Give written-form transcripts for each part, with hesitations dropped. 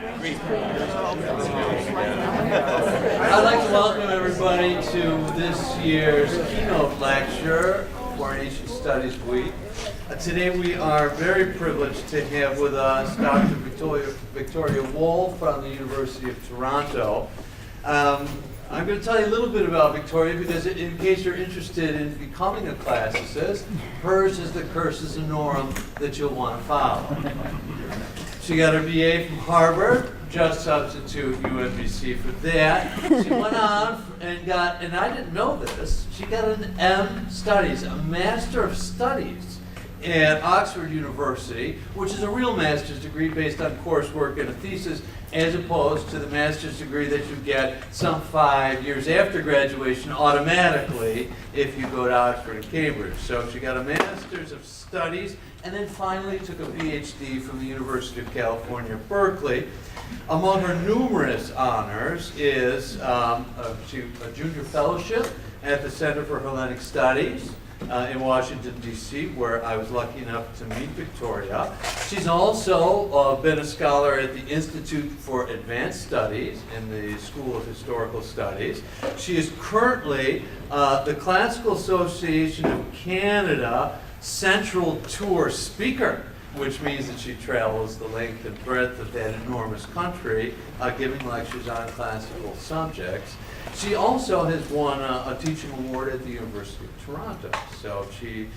I'd like to welcome everybody to this year's keynote lecture for Ancient Studies Week. Today we are very privileged to have with us Dr. Victoria Wohl from the University of Toronto. I'm going to tell you a little bit about Victoria because in case you're interested in becoming a classicist, hers is the cursus honorum that you'll want to follow. She got her BA from Harvard, just substitute UMBC for that. She went on and got, and I didn't know this, she got an M Studies, a Master of Studies at Oxford University, which is a real master's degree based on coursework and a thesis, as opposed to the master's degree that you get some 5 years after graduation automatically if you go to Oxford and Cambridge. So she got a Master's of Studies and then finally took a PhD from the University of California, Berkeley. Among her numerous honors is a junior fellowship at the Center for Hellenic Studies in Washington, D.C., where I was lucky enough to meet Victoria. She's also been a scholar at the Institute for Advanced Studies in the School of Historical Studies. She is currently the Classical Association of Canada Central Tour Speaker, which means that she travels the length and breadth of that enormous country, giving lectures on classical subjects. She also has won a teaching award at the University of Toronto, so she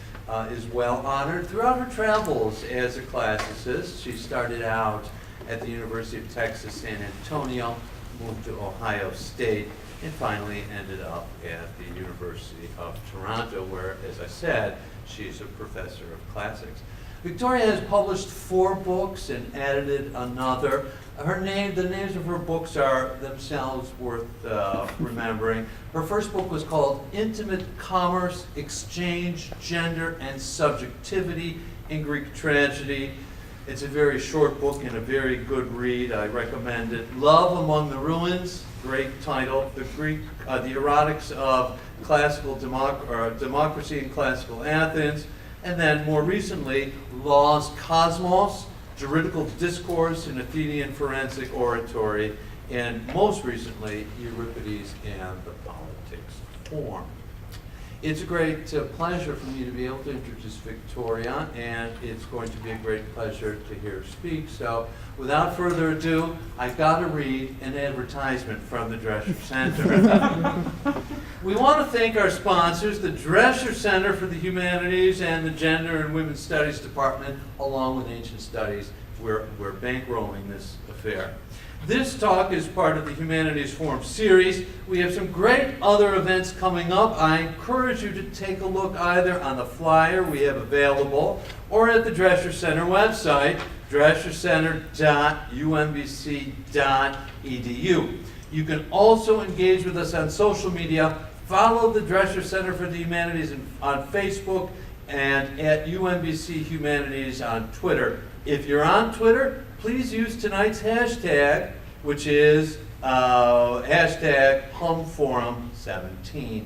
is well honored throughout her travels as a classicist. She started out at the University of Texas, San Antonio, moved to Ohio State, and finally ended up at the University of Toronto, where, as I said, she's a professor of classics. Victoria has published 4 books and edited another. The names of her books are themselves worth remembering. Her first book was called Intimate Commerce, Exchange, Gender, and Subjectivity in Greek Tragedy. It's a very short book and a very good read. I recommend it. Love Among the Ruins, great title. The erotics of classical democracy in classical Athens. And then more recently, Law's Cosmos, Juridical Discourse in Athenian Forensic Oratory, and most recently, Euripides and the Politics Form. It's a great pleasure for me to be able to introduce Victoria, and it's going to be a great pleasure to hear her speak. So without further ado, I've got to read an advertisement from the Drescher Center. We want to thank our sponsors, the Drescher Center for the Humanities and the Gender and Women's Studies Department, along with Ancient Studies. We're bankrolling this affair. This talk is part of the Humanities Forum series. We have some great other events coming up. I encourage you to take a look either on the flyer we have available or at the Drescher Center website, dreschercenter.umbc.edu. You can also engage with us on social media. Follow the Drescher Center for the Humanities on Facebook and at UMBC Humanities on Twitter. If you're on Twitter, please use tonight's hashtag, which is hashtag HumForum17.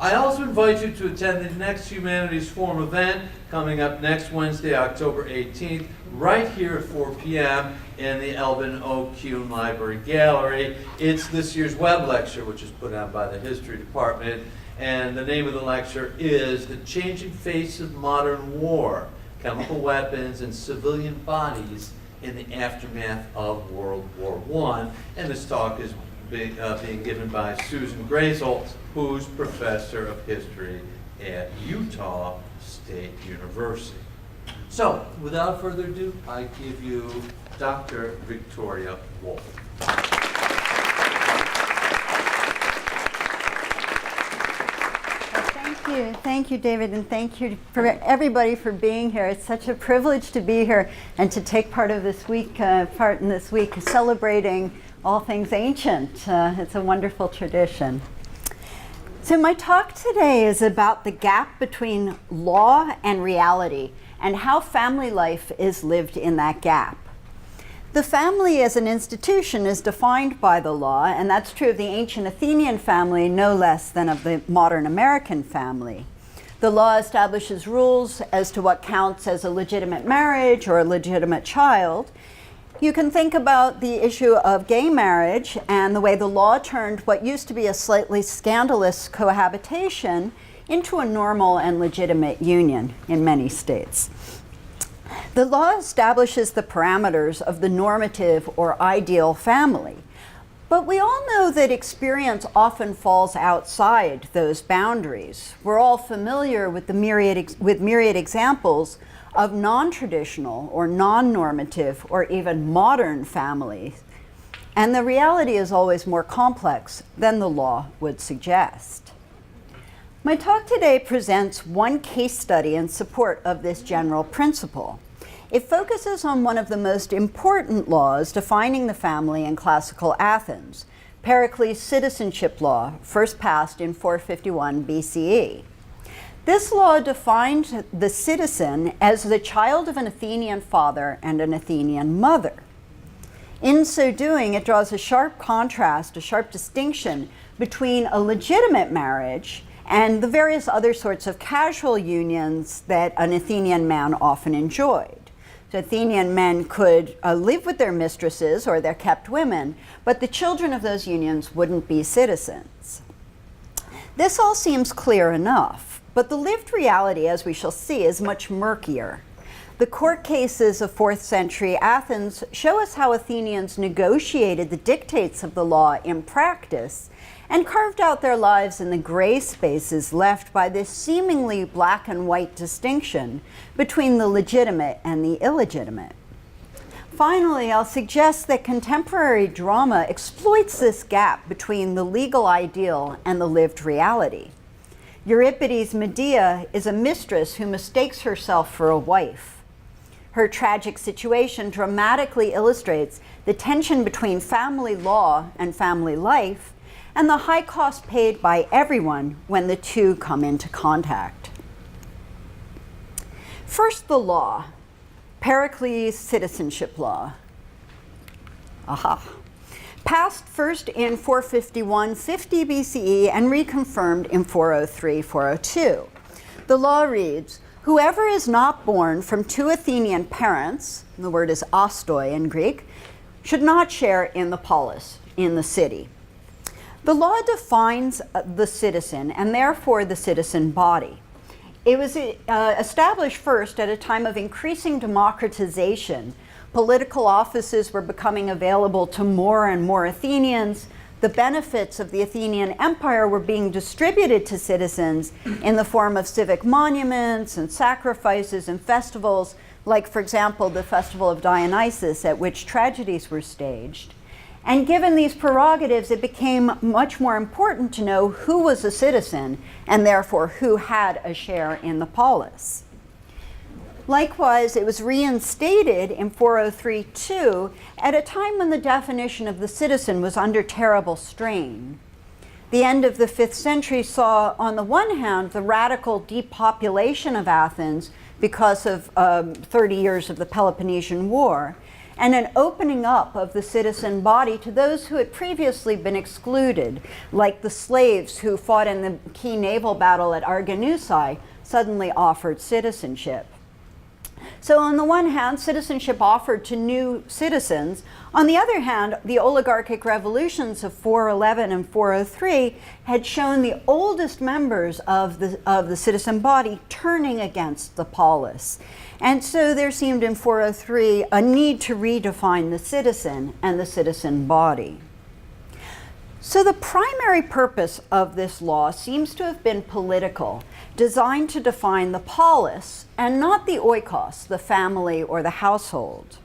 I also invite you to attend the next Humanities Forum event coming up next Wednesday, October 18th, right here at 4 p.m. in the Elvin O. Kuhn Library Gallery. It's this year's web lecture, which is put on by the History Department, and the name of the lecture is The Changing Face of Modern War, Chemical Weapons and Civilian Bodies in the Aftermath of World War I. And this talk is being given by Susan Grazel, who's professor of history at Utah State University. So, without further ado, I give you Dr. Victoria Wohl. Thank you, David, and thank you for everybody for being here. It's such a privilege to be here and to take part in this week celebrating all things ancient. It's a wonderful tradition. So my talk today is about the gap between law and reality and how family life is lived in that gap. The family as an institution is defined by the law, and that's true of the ancient Athenian family no less than of the modern American family. The law establishes rules as to what counts as a legitimate marriage or a legitimate child, You can think about the issue of gay marriage and the way the law turned what used to be a slightly scandalous cohabitation into a normal and legitimate union in many states. The law establishes the parameters of the normative or ideal family, but we all know that experience often falls outside those boundaries. We're all familiar with the myriad examples of non-traditional or non-normative or even modern families, and the reality is always more complex than the law would suggest. My talk today presents one case study in support of this general principle. It focuses on one of the most important laws defining the family in classical Athens, Pericles' citizenship law, first passed in 451 BCE. This law defined the citizen as the child of an Athenian father and an Athenian mother. In so doing, it draws a sharp contrast, a sharp distinction between a legitimate marriage and the various other sorts of casual unions that an Athenian man often enjoyed. So Athenian men could live with their mistresses or their kept women, but the children of those unions wouldn't be citizens. This all seems clear enough, but the lived reality, as we shall see, is much murkier. The court cases of 4th century Athens show us how Athenians negotiated the dictates of the law in practice and carved out their lives in the gray spaces left by this seemingly black and white distinction between the legitimate and the illegitimate. Finally, I'll suggest that contemporary drama exploits this gap between the legal ideal and the lived reality. Euripides' Medea is a mistress who mistakes herself for a wife. Her tragic situation dramatically illustrates the tension between family law and family life, and the high cost paid by everyone when the two come into contact. First, the law, Pericles' citizenship law. Passed first in 451-50 BCE and reconfirmed in 403-402. The law reads, whoever is not born from two Athenian parents, the word is ostoi in Greek, should not share in the polis, in the city. The law defines the citizen and therefore the citizen body. It was established first at a time of increasing democratization. Political offices were becoming available to more and more Athenians. The benefits of the Athenian Empire were being distributed to citizens in the form of civic monuments and sacrifices and festivals, like, for example, the Festival of Dionysus, at which tragedies were staged. And given these prerogatives, it became much more important to know who was a citizen and therefore who had a share in the polis. Likewise, it was reinstated in 403-2 at a time when the definition of the citizen was under terrible strain. The end of the 5th century saw, on the one hand, the radical depopulation of Athens because of 30 years of the Peloponnesian War, and an opening up of the citizen body to those who had previously been excluded, like the slaves who fought in the key naval battle at Arginusae, suddenly offered citizenship. So on the one hand, citizenship offered to new citizens. On the other hand, the oligarchic revolutions of 411 and 403 had shown the oldest members of the citizen body turning against the polis. And so there seemed in 403 a need to redefine the citizen and the citizen body. So the primary purpose of this law seems to have been political, designed to define the polis and not the oikos, the family or the household.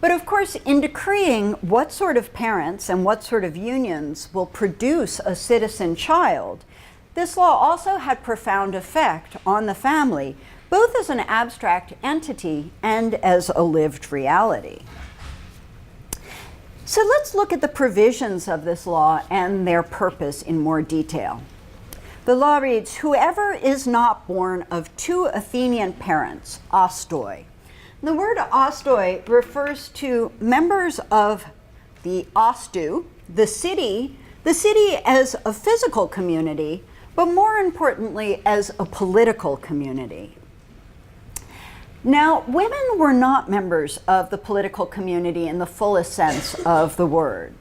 But of course, in decreeing what sort of parents and what sort of unions will produce a citizen child, this law also had profound effect on the family, both as an abstract entity and as a lived reality. So let's look at the provisions of this law and their purpose in more detail. The law reads, whoever is not born of two Athenian parents, ostoi. The word ostoi refers to members of the ostu, the city as a physical community, but more importantly, as a political community. Now, women were not members of the political community in the fullest sense of the word.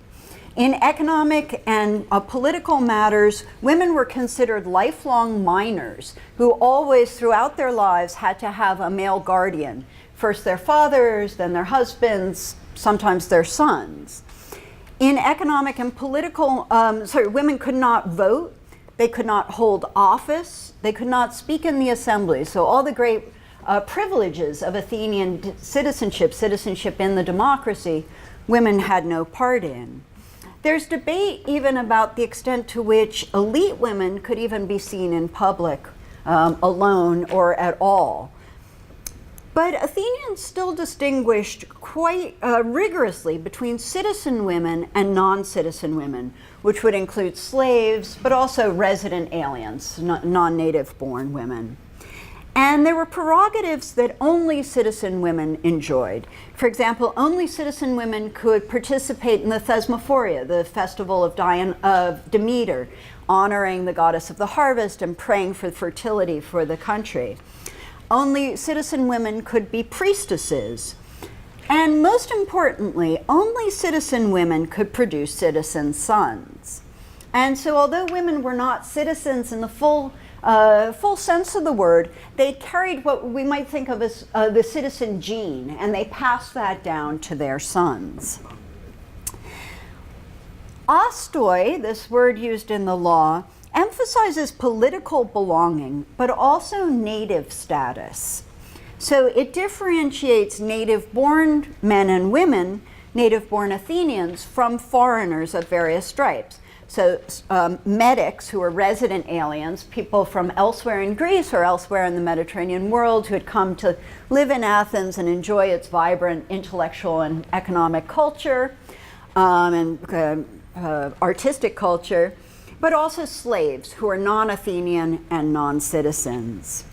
In economic and political matters, women were considered lifelong minors who always, throughout their lives, had to have a male guardian. First their fathers, then their husbands, sometimes their sons. In economic and political, women could not vote, they could not hold office, they could not speak in the assembly. So all the great privileges of Athenian citizenship in the democracy, women had no part in. There's debate even about the extent to which elite women could even be seen in public alone or at all. But Athenians still distinguished quite rigorously between citizen women and non-citizen women, which would include slaves, but also resident aliens, non-native born women. And there were prerogatives that only citizen women enjoyed. For example, only citizen women could participate in the Thesmophoria, the festival of Demeter, honoring the goddess of the harvest and praying for fertility for the country. Only citizen women could be priestesses. And most importantly, only citizen women could produce citizen sons. And so although women were not citizens in the full sense of the word, they carried what we might think of as the citizen gene, and they passed that down to their sons. Ostoi, this word used in the law, emphasizes political belonging, but also native status. So it differentiates native-born men and women, native-born Athenians, from foreigners of various stripes. So medics, who are resident aliens, people from elsewhere in Greece or elsewhere in the Mediterranean world who had come to live in Athens and enjoy its vibrant intellectual and economic culture and artistic culture, but also slaves who are non-Athenian and non-citizens.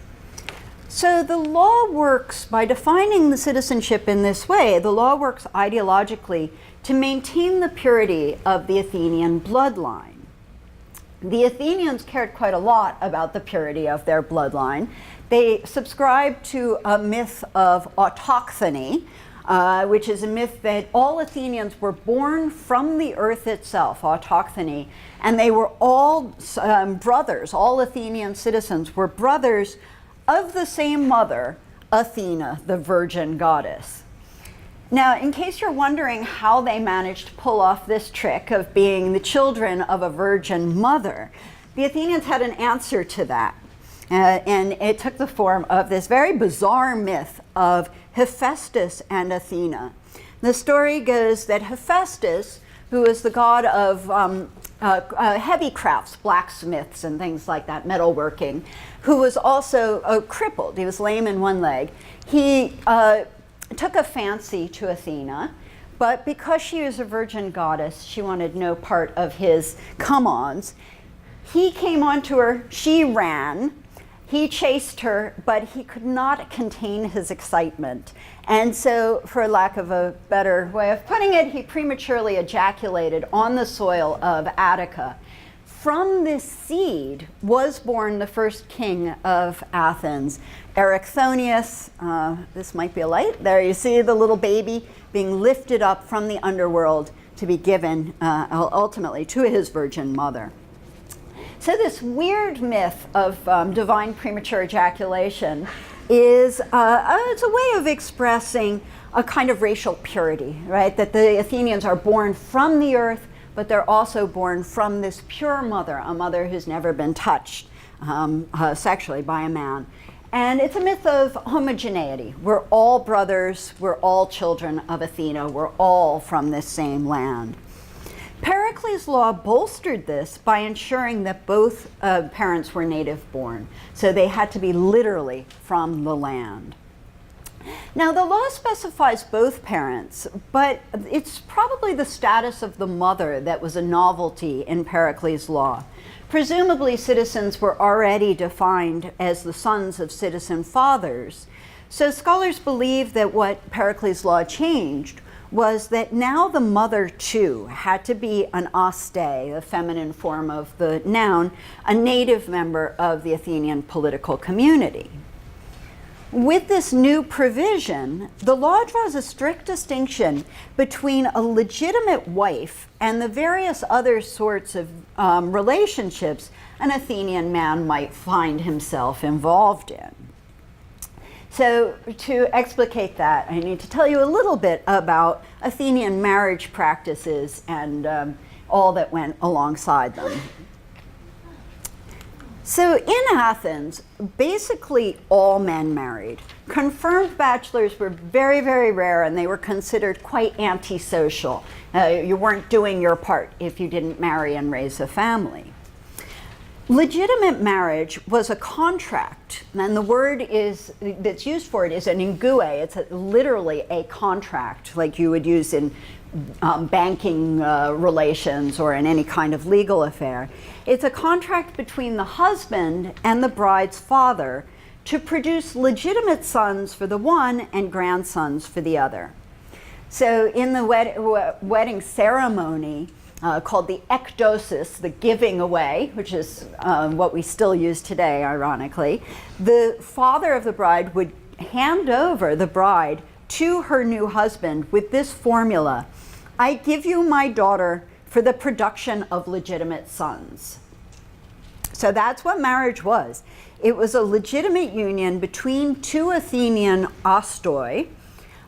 So the law works by defining the citizenship in this way. The law works ideologically to maintain the purity of the Athenian bloodline. The Athenians cared quite a lot about the purity of their bloodline. They subscribed to a myth of autochthony, which is a myth that all Athenians were born from the earth itself, autochthony, and they were all brothers. All Athenian citizens were brothers of the same mother, Athena, the virgin goddess. Now, in case you're wondering how they managed to pull off this trick of being the children of a virgin mother, the Athenians had an answer to that. And it took the form of this very bizarre myth of Hephaestus and Athena. The story goes that Hephaestus, who is the god of heavy crafts, blacksmiths and things like that, metalworking, who was also crippled, he was lame in one leg, he took a fancy to Athena, but because she was a virgin goddess, she wanted no part of his come-ons. He came onto her, she ran, he chased her, but he could not contain his excitement. And so, for lack of a better way of putting it, he prematurely ejaculated on the soil of Attica. From this seed was born the first king of Athens, Erichthonius. This might be a light. There you see the little baby being lifted up from the underworld to be given ultimately to his virgin mother. So this weird myth of divine premature ejaculation is it's a way of expressing a kind of racial purity, right? That the Athenians are born from the earth, but they're also born from this pure mother, a mother who's never been touched sexually by a man. And it's a myth of homogeneity. We're all brothers, we're all children of Athena, we're all from this same land. Pericles' law bolstered this by ensuring that both parents were native born. So they had to be literally from the land. Now, the law specifies both parents, but it's probably the status of the mother that was a novelty in Pericles' law. Presumably, citizens were already defined as the sons of citizen fathers. So scholars believe that what Pericles' law changed was that now the mother, too, had to be an oste, the feminine form of the noun, a native member of the Athenian political community. With this new provision, the law draws a strict distinction between a legitimate wife and the various other sorts of relationships an Athenian man might find himself involved in. So to explicate that, I need to tell you a little bit about Athenian marriage practices and all that went alongside them. So in Athens, basically all men married. Confirmed bachelors were very, very rare, and they were considered quite antisocial. You weren't doing your part if you didn't marry and raise a family. Legitimate marriage was a contract, and the word that's used for it is an ingue. It's literally a contract, like you would use in banking relations or in any kind of legal affair. It's a contract between the husband and the bride's father to produce legitimate sons for the one and grandsons for the other. So in the wedding ceremony, called the ekdosis, the giving away, which is what we still use today, ironically, the father of the bride would hand over the bride to her new husband with this formula: I give you my daughter for the production of legitimate sons. So that's what marriage was. It was a legitimate union between two Athenian ostoi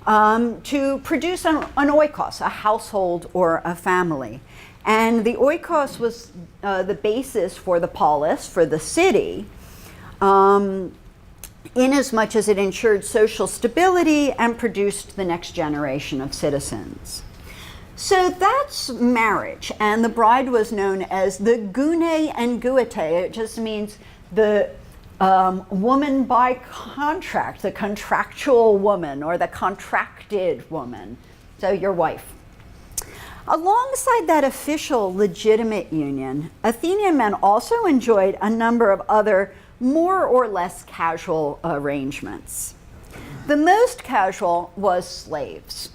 to produce an oikos, a household or a family. And the oikos was the basis for the polis, for the city, inasmuch as it ensured social stability and produced the next generation of citizens. So that's marriage, and the bride was known as the gune and guete. It just means the woman by contract, the contractual woman or the contracted woman, so your wife. Alongside that official legitimate union, Athenian men also enjoyed a number of other more or less casual arrangements. The most casual was slaves.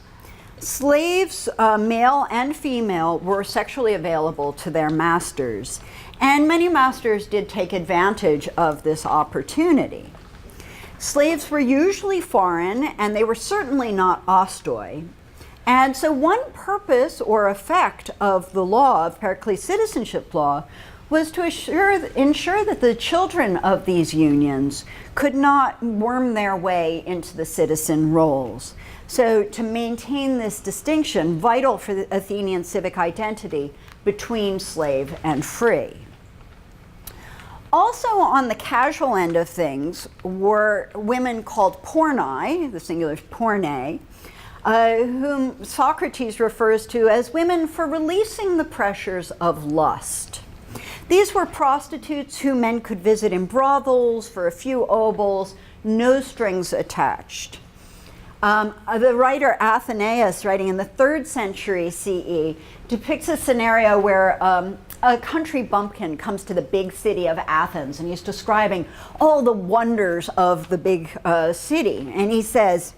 Slaves, male and female, were sexually available to their masters, and many masters did take advantage of this opportunity. Slaves were usually foreign, and they were certainly not ostoi. And so one purpose or effect of the law, of Pericles' citizenship law, was to ensure that the children of these unions could not worm their way into the citizen roles. So to maintain this distinction, vital for the Athenian civic identity between slave and free. Also on the casual end of things were women called pornai, the singular is porne, whom Socrates refers to as women for releasing the pressures of lust. These were prostitutes who men could visit in brothels for a few obols, no strings attached. The writer Athenaeus, writing in the 3rd century CE, depicts a scenario where a country bumpkin comes to the big city of Athens, and he's describing all the wonders of the big city. And he says,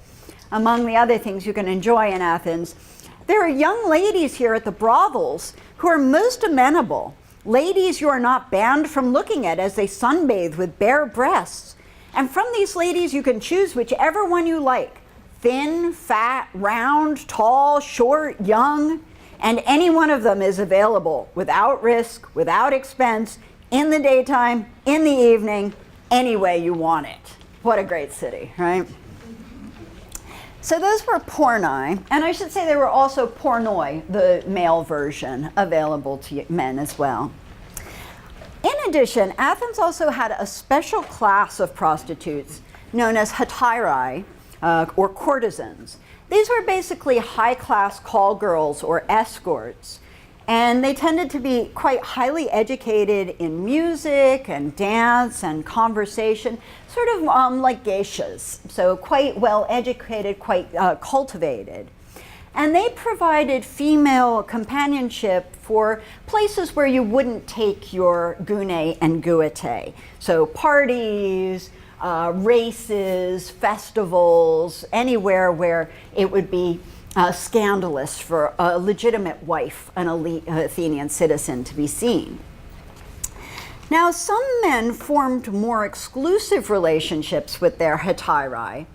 among the other things you can enjoy in Athens, there are young ladies here at the brothels who are most amenable, ladies you are not banned from looking at as they sunbathe with bare breasts. And from these ladies you can choose whichever one you like, thin, fat, round, tall, short, young, and any one of them is available without risk, without expense, in the daytime, in the evening, any way you want it. What a great city, right? So those were pornai, and I should say there were also pornoi, the male version, available to men as well. In addition, Athens also had a special class of prostitutes known as Hetaera, or courtesans. These were basically high-class call girls or escorts, and they tended to be quite highly educated in music and dance and conversation, sort of like geishas, so quite well educated, quite cultivated. And they provided female companionship for places where you wouldn't take your gune and guete. So parties, races, festivals, anywhere where it would be scandalous for a legitimate wife, an elite Athenian citizen, to be seen. Now, some men formed more exclusive relationships with their hetairai,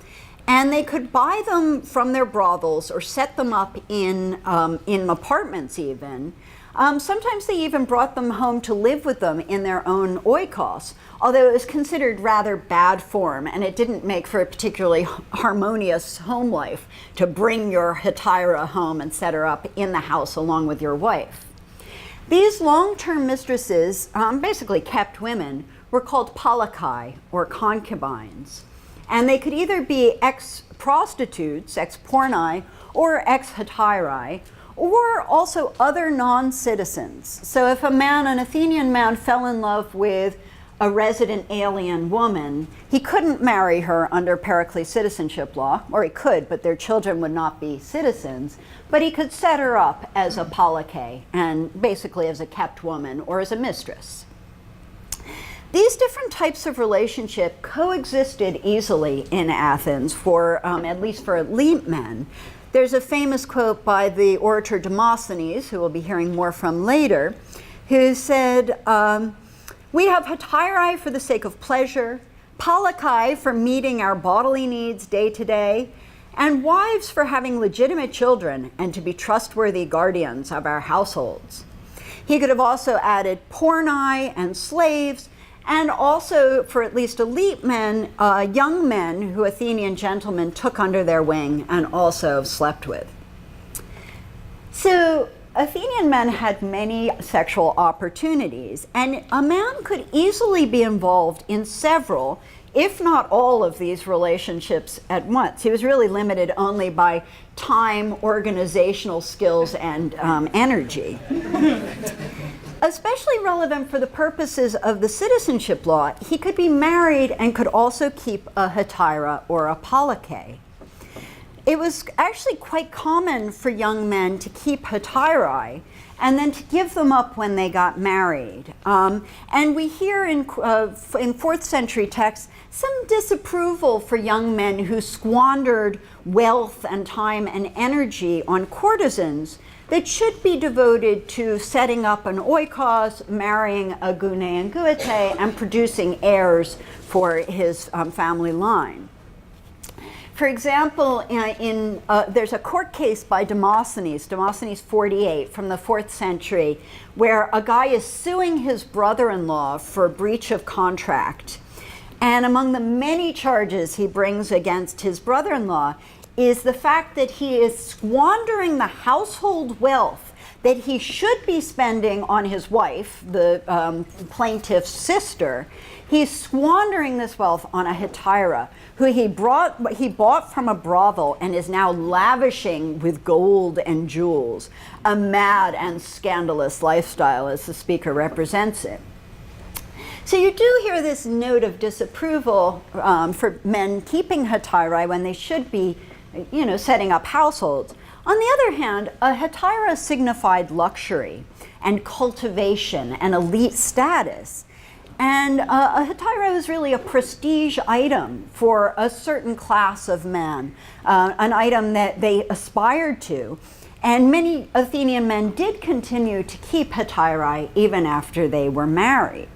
and they could buy them from their brothels or set them up in apartments even. Sometimes they even brought them home to live with them in their own oikos, although it was considered rather bad form, and it didn't make for a particularly harmonious home life to bring your hetaira home and set her up in the house along with your wife. These long-term mistresses, basically kept women, were called palakai, or concubines. And they could either be ex-prostitutes, ex-pornai, or ex-hetairai, or also other non-citizens. So if an Athenian man fell in love with a resident alien woman, he couldn't marry her under Pericles citizenship law, or he could, but their children would not be citizens, but he could set her up as a palake, and basically as a kept woman or as a mistress. These different types of relationship coexisted easily in Athens for, at least for elite men. There's a famous quote by the orator Demosthenes, who we'll be hearing more from later, who said, "We have hetairai for the sake of pleasure, palakai for meeting our bodily needs day to day, and wives for having legitimate children and to be trustworthy guardians of our households." He could have also added pornai and slaves, and also for at least elite men, young men who Athenian gentlemen took under their wing and also slept with. So Athenian men had many sexual opportunities, and a man could easily be involved in several, if not all, of these relationships at once. He was really limited only by time, organizational skills, and energy. Especially relevant for the purposes of the citizenship law, he could be married and could also keep a hetaira or a palake. It was actually quite common for young men to keep hetairai and then to give them up when they got married. And we hear in 4th century texts some disapproval for young men who squandered wealth and time and energy on courtesans that should be devoted to setting up an oikos, marrying a gune and guete, and producing heirs for his family line. For example, there's a court case by Demosthenes 48 from the 4th century, where a guy is suing his brother-in-law for breach of contract. And among the many charges he brings against his brother-in-law is the fact that he is squandering the household wealth that he should be spending on his wife, the plaintiff's sister. He's squandering this wealth on a hetaira who he bought from a brothel and is now lavishing with gold and jewels, a mad and scandalous lifestyle as the speaker represents it. So you do hear this note of disapproval for men keeping hetairai when they should be, setting up households. On the other hand, a hetaira signified luxury and cultivation and elite status. And a hetaira was really a prestige item for a certain class of men, an item that they aspired to. And many Athenian men did continue to keep hetairai even after they were married.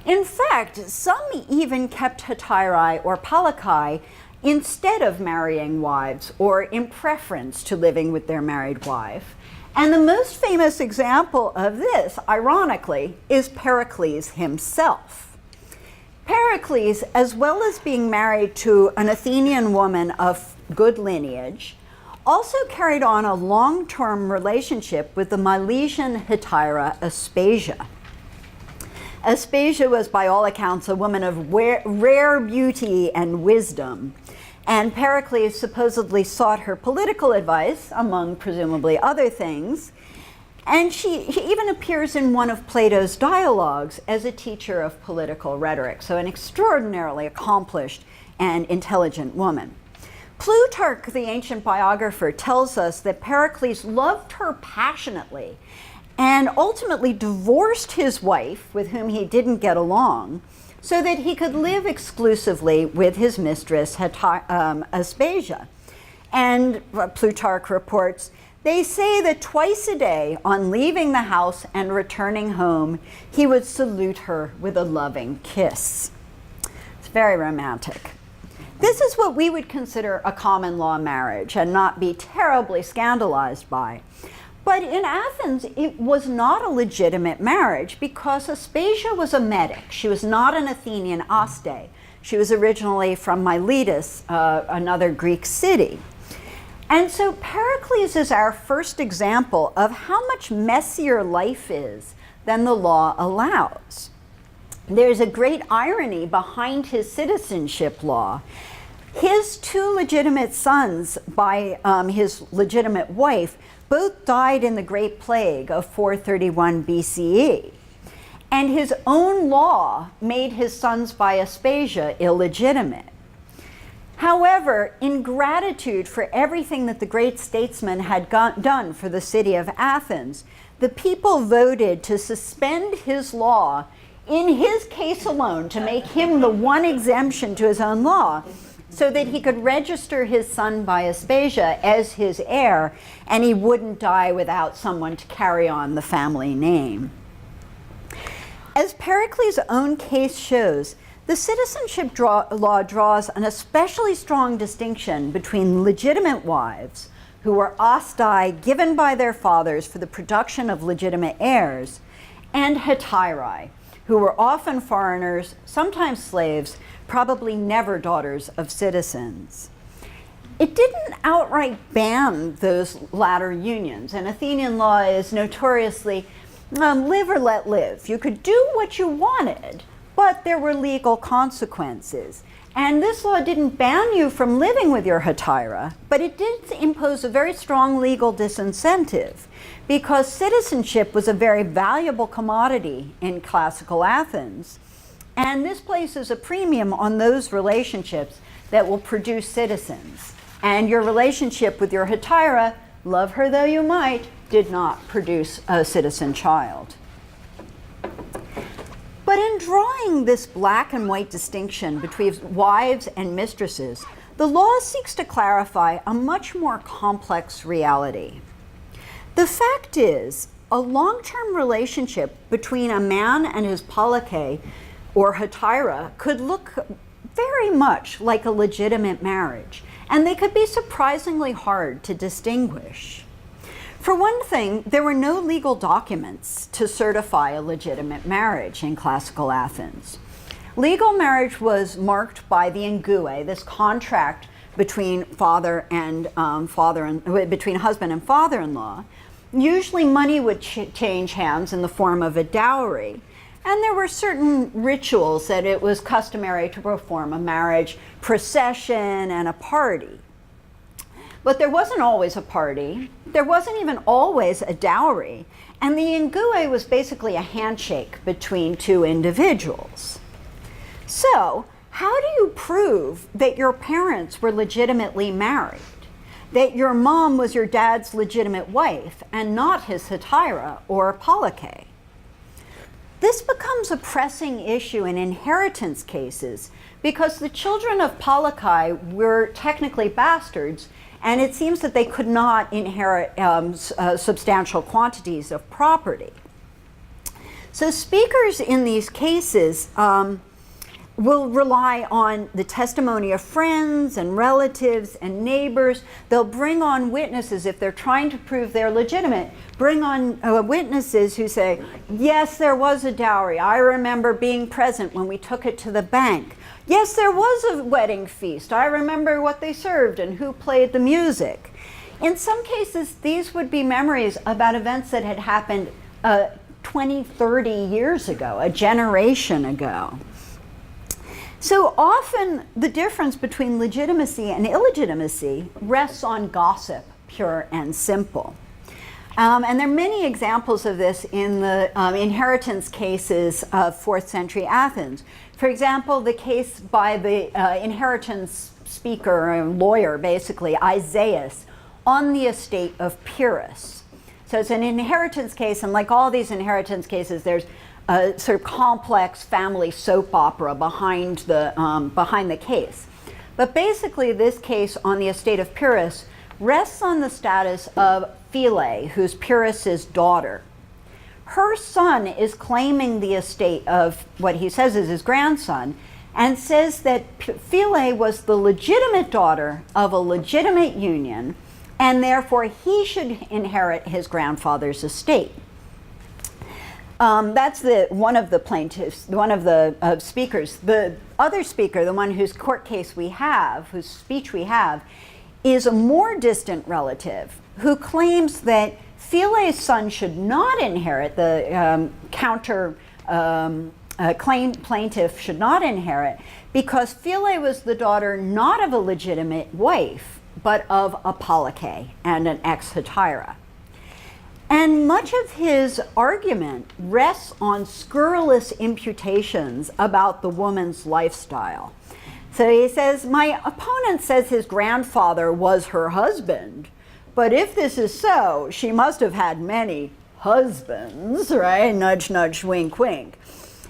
In fact, some even kept hetairai or palakai instead of marrying wives or in preference to living with their married wife. And the most famous example of this, ironically, is Pericles himself. Pericles, as well as being married to an Athenian woman of good lineage, also carried on a long-term relationship with the Milesian hetaira Aspasia. Aspasia was, by all accounts, a woman of rare beauty and wisdom. And Pericles supposedly sought her political advice, among presumably other things. And she even appears in one of Plato's dialogues as a teacher of political rhetoric, so an extraordinarily accomplished and intelligent woman. Plutarch, the ancient biographer, tells us that Pericles loved her passionately and ultimately divorced his wife, with whom he didn't get along, so that he could live exclusively with his mistress, Aspasia. And Plutarch reports They say that twice a day, on leaving the house and returning home, he would salute her with a loving kiss. It's very romantic. This is what we would consider a common law marriage and not be terribly scandalized by. But in Athens, it was not a legitimate marriage because Aspasia was a Metic. She was not an Athenian Aste. She was originally from Miletus, another Greek city. And so Pericles is our first example of how much messier life is than the law allows. There's a great irony behind his citizenship law. His two legitimate sons by his legitimate wife both died in the Great Plague of 431 BCE. And his own law made his sons by Aspasia illegitimate. However, in gratitude for everything that the great statesman had done for the city of Athens, the people voted to suspend his law in his case alone, to make him the one exemption to his own law, so that he could register his son by Aspasia as his heir, and he wouldn't die without someone to carry on the family name. As Pericles' own case shows, the citizenship law draws an especially strong distinction between legitimate wives, who were osti given by their fathers for the production of legitimate heirs, and hetaerae, who were often foreigners, sometimes slaves, probably never daughters of citizens. It didn't outright ban those latter unions, and Athenian law is notoriously live or let live. You could do what you wanted, but there were legal consequences. And this law didn't ban you from living with your hetaera, but it did impose a very strong legal disincentive, because citizenship was a very valuable commodity in classical Athens. And this places a premium on those relationships that will produce citizens. And your relationship with your hetaera, love her though you might, did not produce a citizen child. But in drawing this black and white distinction between wives and mistresses, the law seeks to clarify a much more complex reality. The fact is, a long-term relationship between a man and his polike, or hetaera, could look very much like a legitimate marriage, and they could be surprisingly hard to distinguish. For one thing, there were no legal documents to certify a legitimate marriage in classical Athens. Legal marriage was marked by the engue, this contract between between husband and father-in-law. Usually money would change hands in the form of a dowry, and there were certain rituals that it was customary to perform: a marriage procession and a party. But there wasn't always a party, there wasn't even always a dowry, and the engue was basically a handshake between two individuals. So, how do you prove that your parents were legitimately married? That your mom was your dad's legitimate wife and not his hetaera or polike? This becomes a pressing issue in inheritance cases because the children of polike were technically bastards, and it seems that they could not inherit substantial quantities of property. So speakers in these cases will rely on the testimony of friends and relatives and neighbors. They'll bring on witnesses if they're trying to prove they're legitimate. Bring on witnesses who say, yes, there was a dowry. I remember being present when we took it to the bank. Yes, there was a wedding feast. I remember what they served and who played the music. In some cases, these would be memories about events that had happened 20, 30 years ago, a generation ago. So often the difference between legitimacy and illegitimacy rests on gossip, pure and simple. And there are many examples of this in the inheritance cases of 4th century Athens. For example, the case by the inheritance speaker, or lawyer basically, Isaias, on the estate of Pyrrhus. So it's an inheritance case, and like all these inheritance cases, there's a sort of complex family soap opera behind the case. But basically this case on the estate of Pyrrhus rests on the status of Philae, who's Pyrrhus's daughter. Her son is claiming the estate of what he says is his grandson, and says that Philae was the legitimate daughter of a legitimate union, and therefore he should inherit his grandfather's estate. That's one of the plaintiffs, one of the speakers. The other speaker, the one whose court case we have, whose speech we have, is a more distant relative who claims that Philae's son should not inherit, the plaintiff should not inherit, because Philae was the daughter not of a legitimate wife, but of a Polyche and an ex-Hetaera. And much of his argument rests on scurrilous imputations about the woman's lifestyle. So he says, my opponent says his grandfather was her husband, but if this is so, she must have had many husbands, right? Nudge, nudge, wink, wink.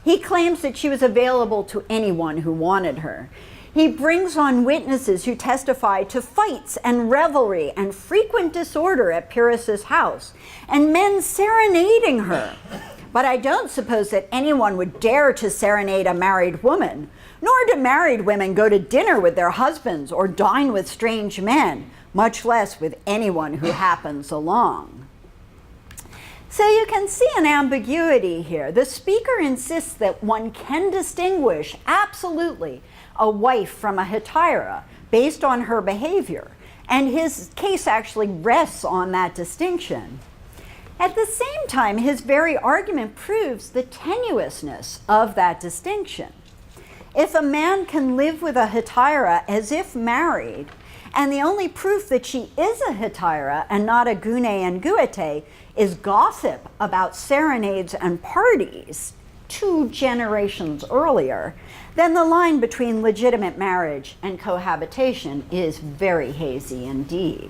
He claims that she was available to anyone who wanted her. He brings on witnesses who testify to fights and revelry and frequent disorder at Pyrrhus's house, and men serenading her. But I don't suppose that anyone would dare to serenade a married woman, nor do married women go to dinner with their husbands or dine with strange men, much less with anyone who happens along. So you can see an ambiguity here. The speaker insists that one can distinguish absolutely a wife from a Hetaera based on her behavior, and his case actually rests on that distinction. At the same time, his very argument proves the tenuousness of that distinction. If a man can live with a Hetaera as if married, and the only proof that she is a Hetaera and not a Gune and Guete is gossip about serenades and parties 2 generations earlier, then the line between legitimate marriage and cohabitation is very hazy indeed.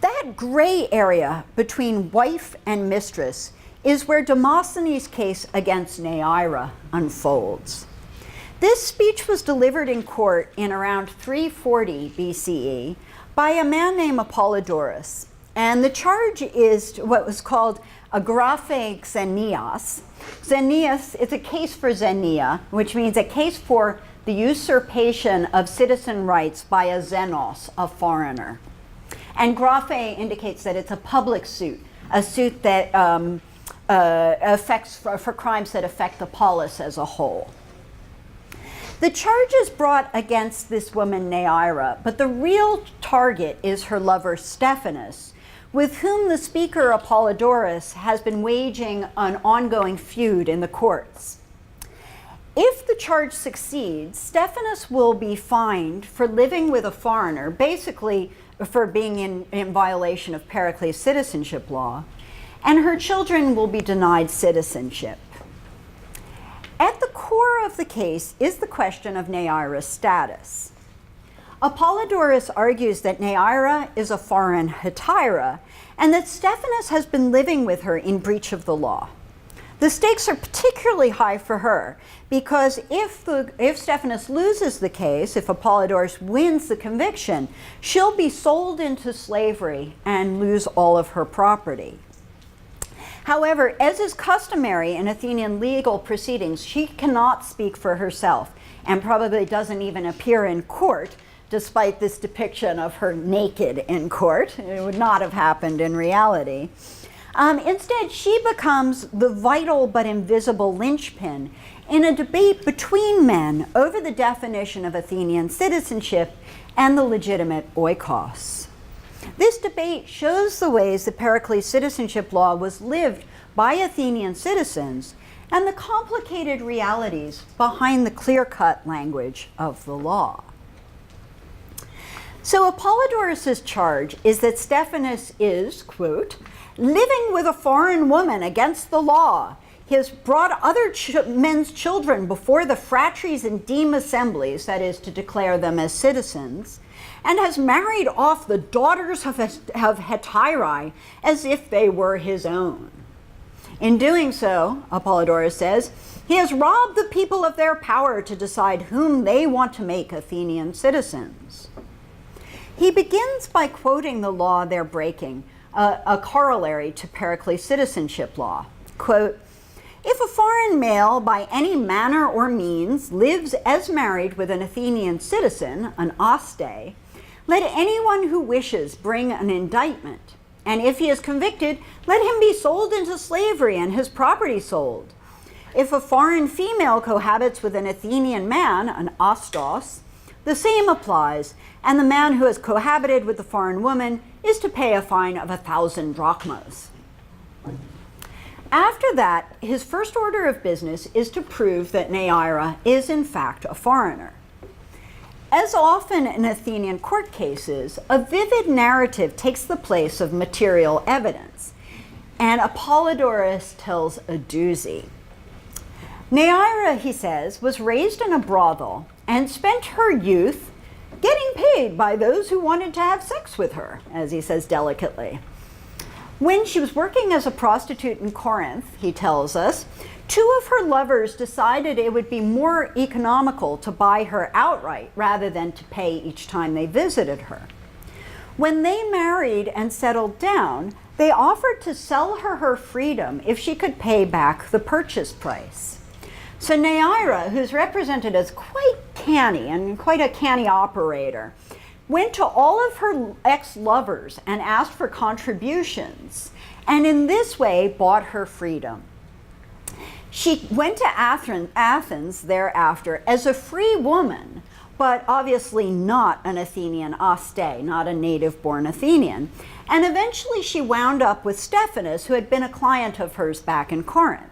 That gray area between wife and mistress is where Demosthenes' case against Nyira unfolds. This speech was delivered in court in around 340 BCE by a man named Apollodorus, and the charge is what was called agraphe xenias. Xenias, it's a case for xenia, which means a case for the usurpation of citizen rights by a xenos, a foreigner. And graphe indicates that it's a public suit, a suit that affects for crimes that affect the polis as a whole. The charge is brought against this woman Nyira, but the real target is her lover Stephanus, with whom the speaker Apollodorus has been waging an ongoing feud in the courts. If the charge succeeds, Stephanus will be fined for living with a foreigner, basically for being in violation of Pericles' citizenship law, and her children will be denied citizenship. At the core of the case is the question of Nyira's status. Apollodorus argues that Nyira is a foreign Hetaera and that Stephanus has been living with her in breach of the law. The stakes are particularly high for her because if Stephanus loses the case, if Apollodorus wins the conviction, she'll be sold into slavery and lose all of her property. However, as is customary in Athenian legal proceedings, she cannot speak for herself and probably doesn't even appear in court, despite this depiction of her naked in court. It would not have happened in reality. Instead, she becomes the vital but invisible linchpin in a debate between men over the definition of Athenian citizenship and the legitimate oikos. This debate shows the ways that Pericles' citizenship law was lived by Athenian citizens and the complicated realities behind the clear-cut language of the law. So Apollodorus' charge is that Stephanus is, quote, living with a foreign woman against the law. He has brought other men's children before the phratries and deme assemblies, that is, to declare them as citizens, and has married off the daughters of Hetaerae as if they were his own. In doing so, Apollodorus says, he has robbed the people of their power to decide whom they want to make Athenian citizens. He begins by quoting the law they're breaking, a corollary to Pericles' citizenship law. Quote, "If a foreign male by any manner or means lives as married with an Athenian citizen, an oste, let anyone who wishes bring an indictment, and if he is convicted, let him be sold into slavery and his property sold. If a foreign female cohabits with an Athenian man, an ostos, the same applies, and the man who has cohabited with the foreign woman is to pay a fine of 1,000 drachmas." After that, his first order of business is to prove that Nyira is in fact a foreigner. As often in Athenian court cases, a vivid narrative takes the place of material evidence, and Apollodorus tells a doozy. Nyira, he says, was raised in a brothel and spent her youth getting paid by those who wanted to have sex with her, as he says delicately. When she was working as a prostitute in Corinth, he tells us, two of her lovers decided it would be more economical to buy her outright rather than to pay each time they visited her. When they married and settled down, they offered to sell her her freedom if she could pay back the purchase price. So Nyira, who's represented as quite canny and quite a canny operator, went to all of her ex-lovers and asked for contributions, and in this way bought her freedom. She went to Athens thereafter as a free woman, but obviously not an Athenian oste, not a native-born Athenian, and eventually she wound up with Stephanus, who had been a client of hers back in Corinth.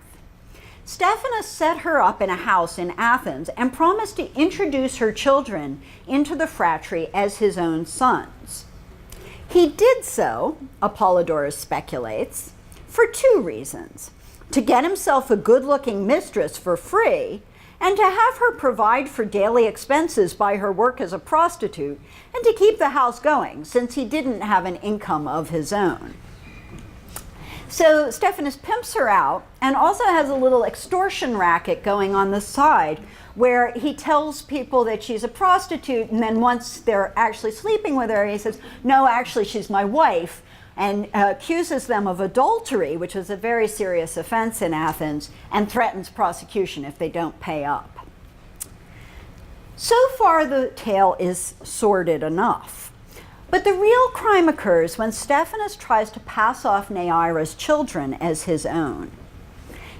Stephanus set her up in a house in Athens and promised to introduce her children into the phratry as his own sons. He did so, Apollodorus speculates, for two reasons: to get himself a good-looking mistress for free, and to have her provide for daily expenses by her work as a prostitute, and to keep the house going, since he didn't have an income of his own. So Stephanus pimps her out and also has a little extortion racket going on the side where he tells people that she's a prostitute, and then once they're actually sleeping with her, he says, no, actually she's my wife, and accuses them of adultery, which is a very serious offense in Athens, and threatens prosecution if they don't pay up. So far the tale is sordid enough. But the real crime occurs when Stephanus tries to pass off Nyira's children as his own.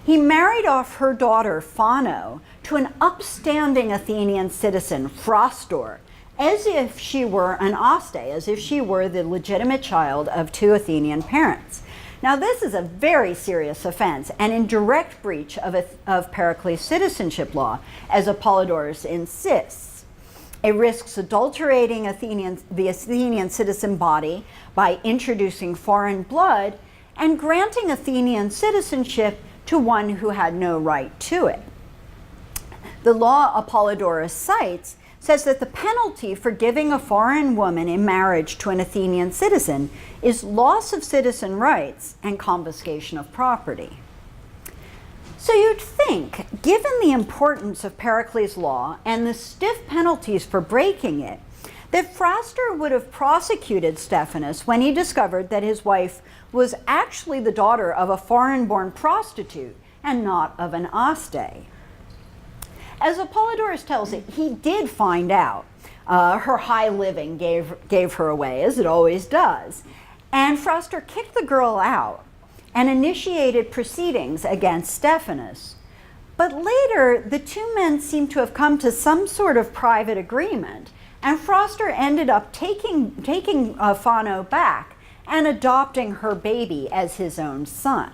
He married off her daughter, Phano, to an upstanding Athenian citizen, Frastor, as if she were an oste, as if she were the legitimate child of two Athenian parents. Now, this is a very serious offense and in direct breach of Pericles' citizenship law, as Apollodorus insists. It risks adulterating the Athenian citizen body by introducing foreign blood and granting Athenian citizenship to one who had no right to it. The law Apollodorus cites says that the penalty for giving a foreign woman in marriage to an Athenian citizen is loss of citizen rights and confiscation of property. So you'd think, given the importance of Pericles' law and the stiff penalties for breaking it, that Frastor would have prosecuted Stephanus when he discovered that his wife was actually the daughter of a foreign-born prostitute and not of an oste. As Apollodorus tells it, he did find out. Her high living gave her away, as it always does. And Frastor kicked the girl out and initiated proceedings against Stephanus. But later, the two men seem to have come to some sort of private agreement, and Frastor ended up taking Phano back and adopting her baby as his own son.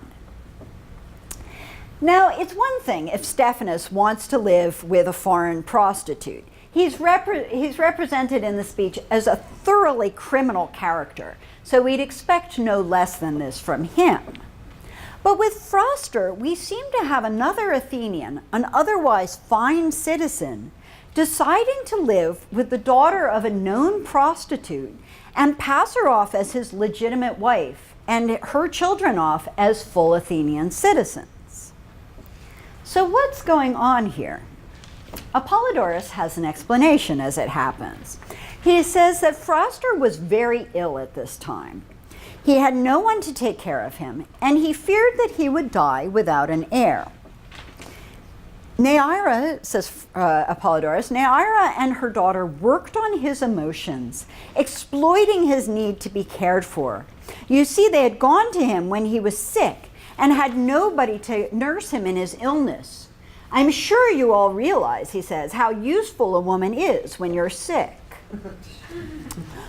Now, it's one thing if Stephanus wants to live with a foreign prostitute. He's represented in the speech as a thoroughly criminal character, so we'd expect no less than this from him. But with Frastor, we seem to have another Athenian, an otherwise fine citizen, deciding to live with the daughter of a known prostitute and pass her off as his legitimate wife and her children off as full Athenian citizens. So what's going on here? Apollodorus has an explanation as it happens. He says that Fraster was very ill at this time. He had no one to take care of him, and he feared that he would die without an heir. Nyira, says Apollodorus, Nyira and her daughter worked on his emotions, exploiting his need to be cared for. You see, they had gone to him when he was sick and had nobody to nurse him in his illness. I'm sure you all realize, he says, how useful a woman is when you're sick.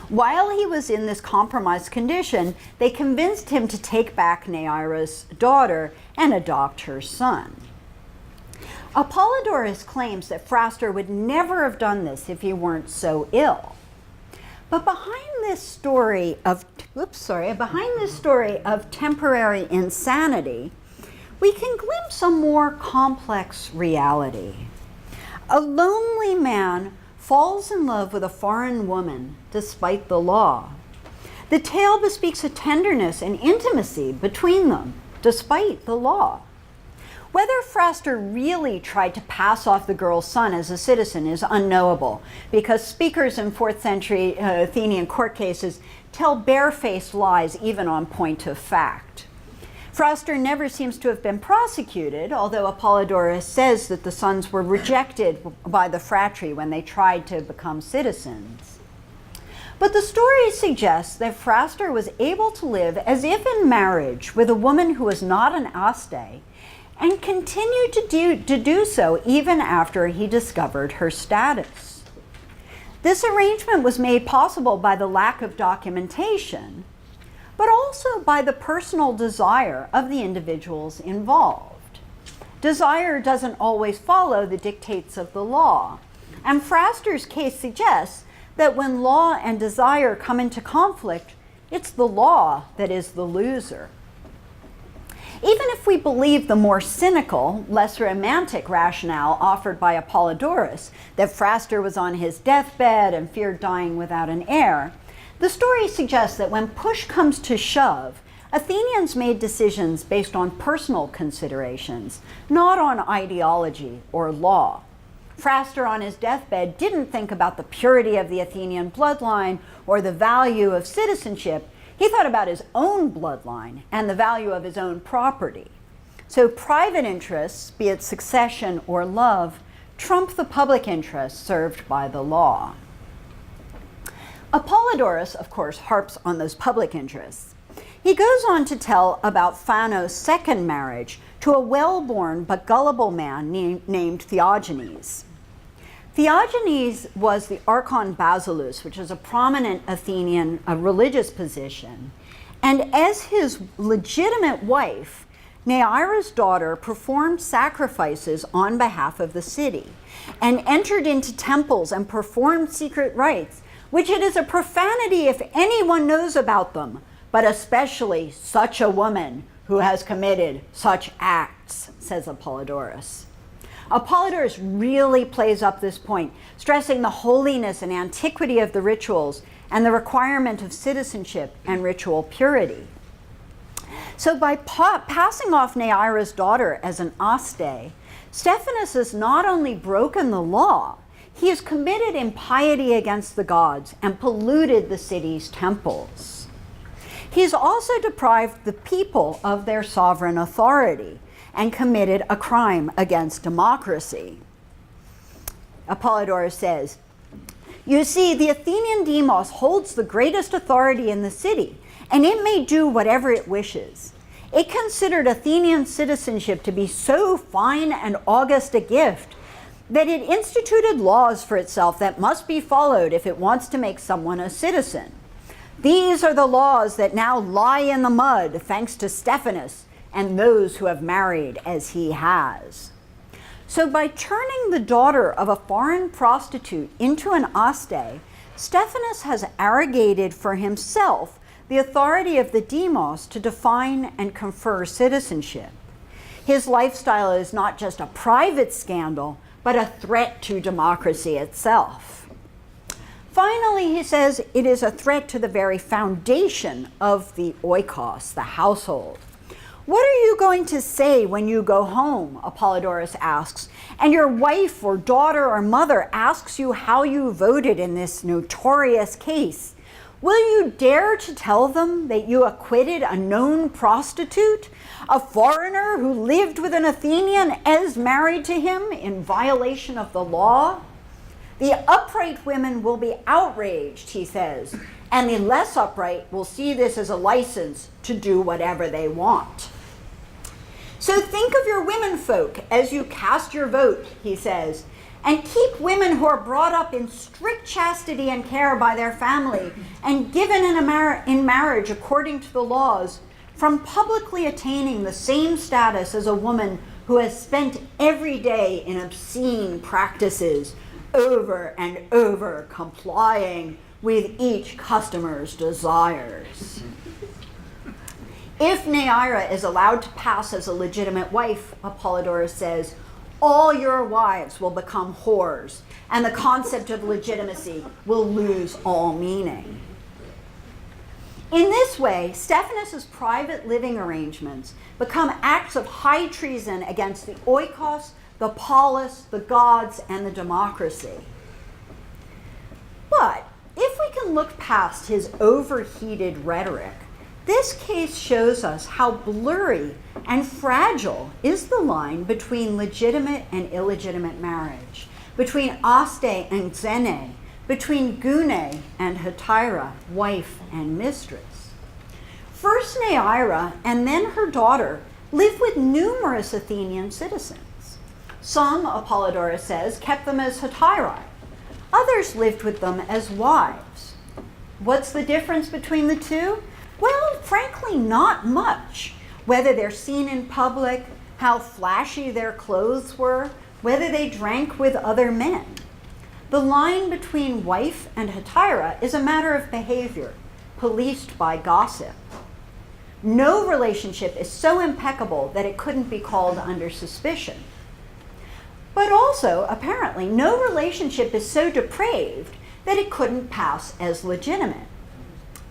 While he was in this compromised condition, they convinced him to take back Nyira's daughter and adopt her son. Apollodorus claims that Fraster would never have done this if he weren't so ill. But behind this story of temporary insanity, we can glimpse a more complex reality. A lonely man falls in love with a foreign woman despite the law. The tale bespeaks a tenderness and intimacy between them despite the law. Whether Fraster really tried to pass off the girl's son as a citizen is unknowable, because speakers in 4th century Athenian court cases tell barefaced lies even on point of fact. Fraster never seems to have been prosecuted, although Apollodorus says that the sons were rejected by the fratry when they tried to become citizens. But the story suggests that Fraster was able to live as if in marriage with a woman who was not an aste, and continued to do so even after he discovered her status. This arrangement was made possible by the lack of documentation, but also by the personal desire of the individuals involved. Desire doesn't always follow the dictates of the law, and Fraster's case suggests that when law and desire come into conflict, it's the law that is the loser. Even if we believe the more cynical, less romantic rationale offered by Apollodorus, that Fraster was on his deathbed and feared dying without an heir, the story suggests that when push comes to shove, Athenians made decisions based on personal considerations, not on ideology or law. Fraster on his deathbed didn't think about the purity of the Athenian bloodline or the value of citizenship. He thought about his own bloodline and the value of his own property. So private interests, be it succession or love, trump the public interests served by the law. Apollodorus, of course, harps on those public interests. He goes on to tell about Phano's second marriage to a well-born but gullible man named Theogenes. Theogenes was the archon basileus, which is a prominent Athenian religious position, and as his legitimate wife, Nyira's daughter performed sacrifices on behalf of the city and entered into temples and performed secret rites, which it is a profanity if anyone knows about them, but especially such a woman who has committed such acts, says Apollodorus. Apollodorus really plays up this point, stressing the holiness and antiquity of the rituals and the requirement of citizenship and ritual purity. So by passing off Nyira's daughter as an aste, Stephanus has not only broken the law, he has committed impiety against the gods and polluted the city's temples. He has also deprived the people of their sovereign authority and committed a crime against democracy. Apollodorus says, "You see, the Athenian demos holds the greatest authority in the city, and it may do whatever it wishes. It considered Athenian citizenship to be so fine and august a gift that it instituted laws for itself that must be followed if it wants to make someone a citizen. These are the laws that now lie in the mud thanks to Stephanus and those who have married as he has." So by turning the daughter of a foreign prostitute into an aste, Stephanus has arrogated for himself the authority of the demos to define and confer citizenship. His lifestyle is not just a private scandal, but a threat to democracy itself. Finally, he says it is a threat to the very foundation of the oikos, the household. "What are you going to say when you go home?" Apollodorus asks, "and your wife or daughter or mother asks you how you voted in this notorious case. Will you dare to tell them that you acquitted a known prostitute, a foreigner who lived with an Athenian as married to him in violation of the law? The upright women will be outraged," he says, "and the less upright will see this as a license to do whatever they want." "So think of your womenfolk as you cast your vote," he says, "and keep women who are brought up in strict chastity and care by their family and given in marriage according to the laws from publicly attaining the same status as a woman who has spent every day in obscene practices, over and over complying with each customer's desires." If Nyira is allowed to pass as a legitimate wife, Apollodorus says, all your wives will become whores, and the concept of legitimacy will lose all meaning. In this way, Stephanos's private living arrangements become acts of high treason against the oikos, the polis, the gods, and the democracy. But if we can look past his overheated rhetoric, this case shows us how blurry and fragile is the line between legitimate and illegitimate marriage, between aste and xene, between gune and hetaera, wife and mistress. First Nyira and then her daughter live with numerous Athenian citizens. Some, Apollodorus says, kept them as hetaerae. Others lived with them as wives. What's the difference between the two? Well, frankly, not much. Whether they're seen in public, how flashy their clothes were, whether they drank with other men. The line between wife and hetaera is a matter of behavior, policed by gossip. No relationship is so impeccable that it couldn't be called under suspicion. But also, apparently, no relationship is so depraved that it couldn't pass as legitimate.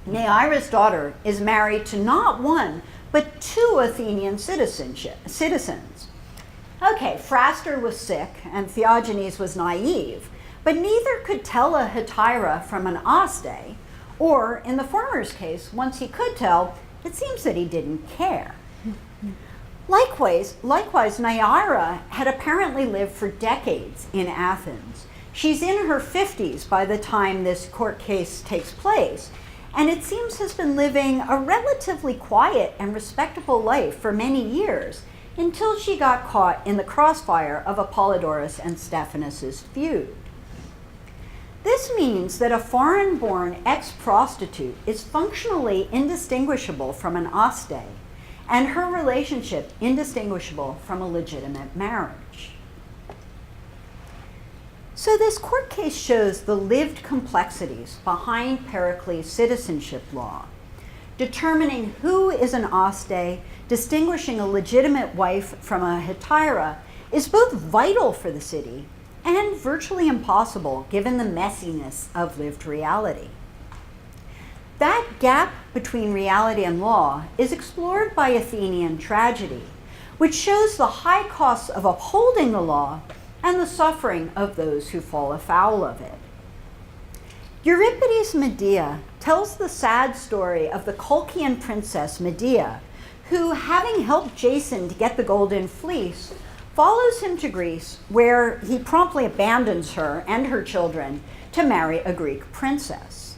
Nyira's daughter is married to not one, but two Athenian citizens. Okay, Phrastor was sick and Theogenes was naive, but neither could tell a hetaera from an aste, or in the former's case, once he could tell, it seems that he didn't care. Likewise, Nyira had apparently lived for decades in Athens. She's in her 50s by the time this court case takes place, and it seems has been living a relatively quiet and respectable life for many years until she got caught in the crossfire of Apollodorus and Stephanos's feud. This means that a foreign-born ex-prostitute is functionally indistinguishable from an aste, and her relationship indistinguishable from a legitimate marriage. So this court case shows the lived complexities behind Pericles' citizenship law. Determining who is an aste, distinguishing a legitimate wife from a hetaera, is both vital for the city and virtually impossible given the messiness of lived reality. That gap between reality and law is explored by Athenian Tragedy, which shows the high costs of upholding the law and the suffering of those who fall afoul of it. Euripides' Medea tells the sad story of the Colchian princess Medea, who, having helped Jason to get the golden fleece, follows him to Greece, where he promptly abandons her and her children to marry a Greek princess.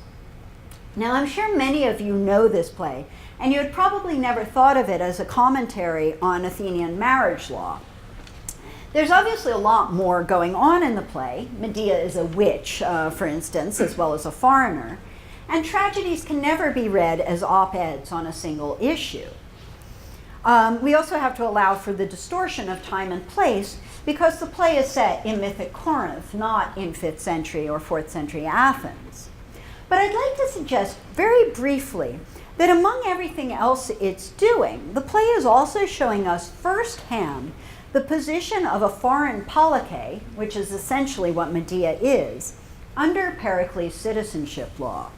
Now, I'm sure many of you know this play, and you had probably never thought of it as a commentary on Athenian marriage law. There's obviously a lot more going on in the play. Medea is a witch, for instance, as well as a foreigner, and tragedies can never be read as op-eds on a single issue. We also have to allow for the distortion of time and place because the play is set in mythic Corinth, not in 5th century or 4th century Athens. But I'd like to suggest very briefly that among everything else it's doing, the play is also showing us firsthand the position of a foreign polike, which is essentially what Medea is, under Pericles' citizenship law.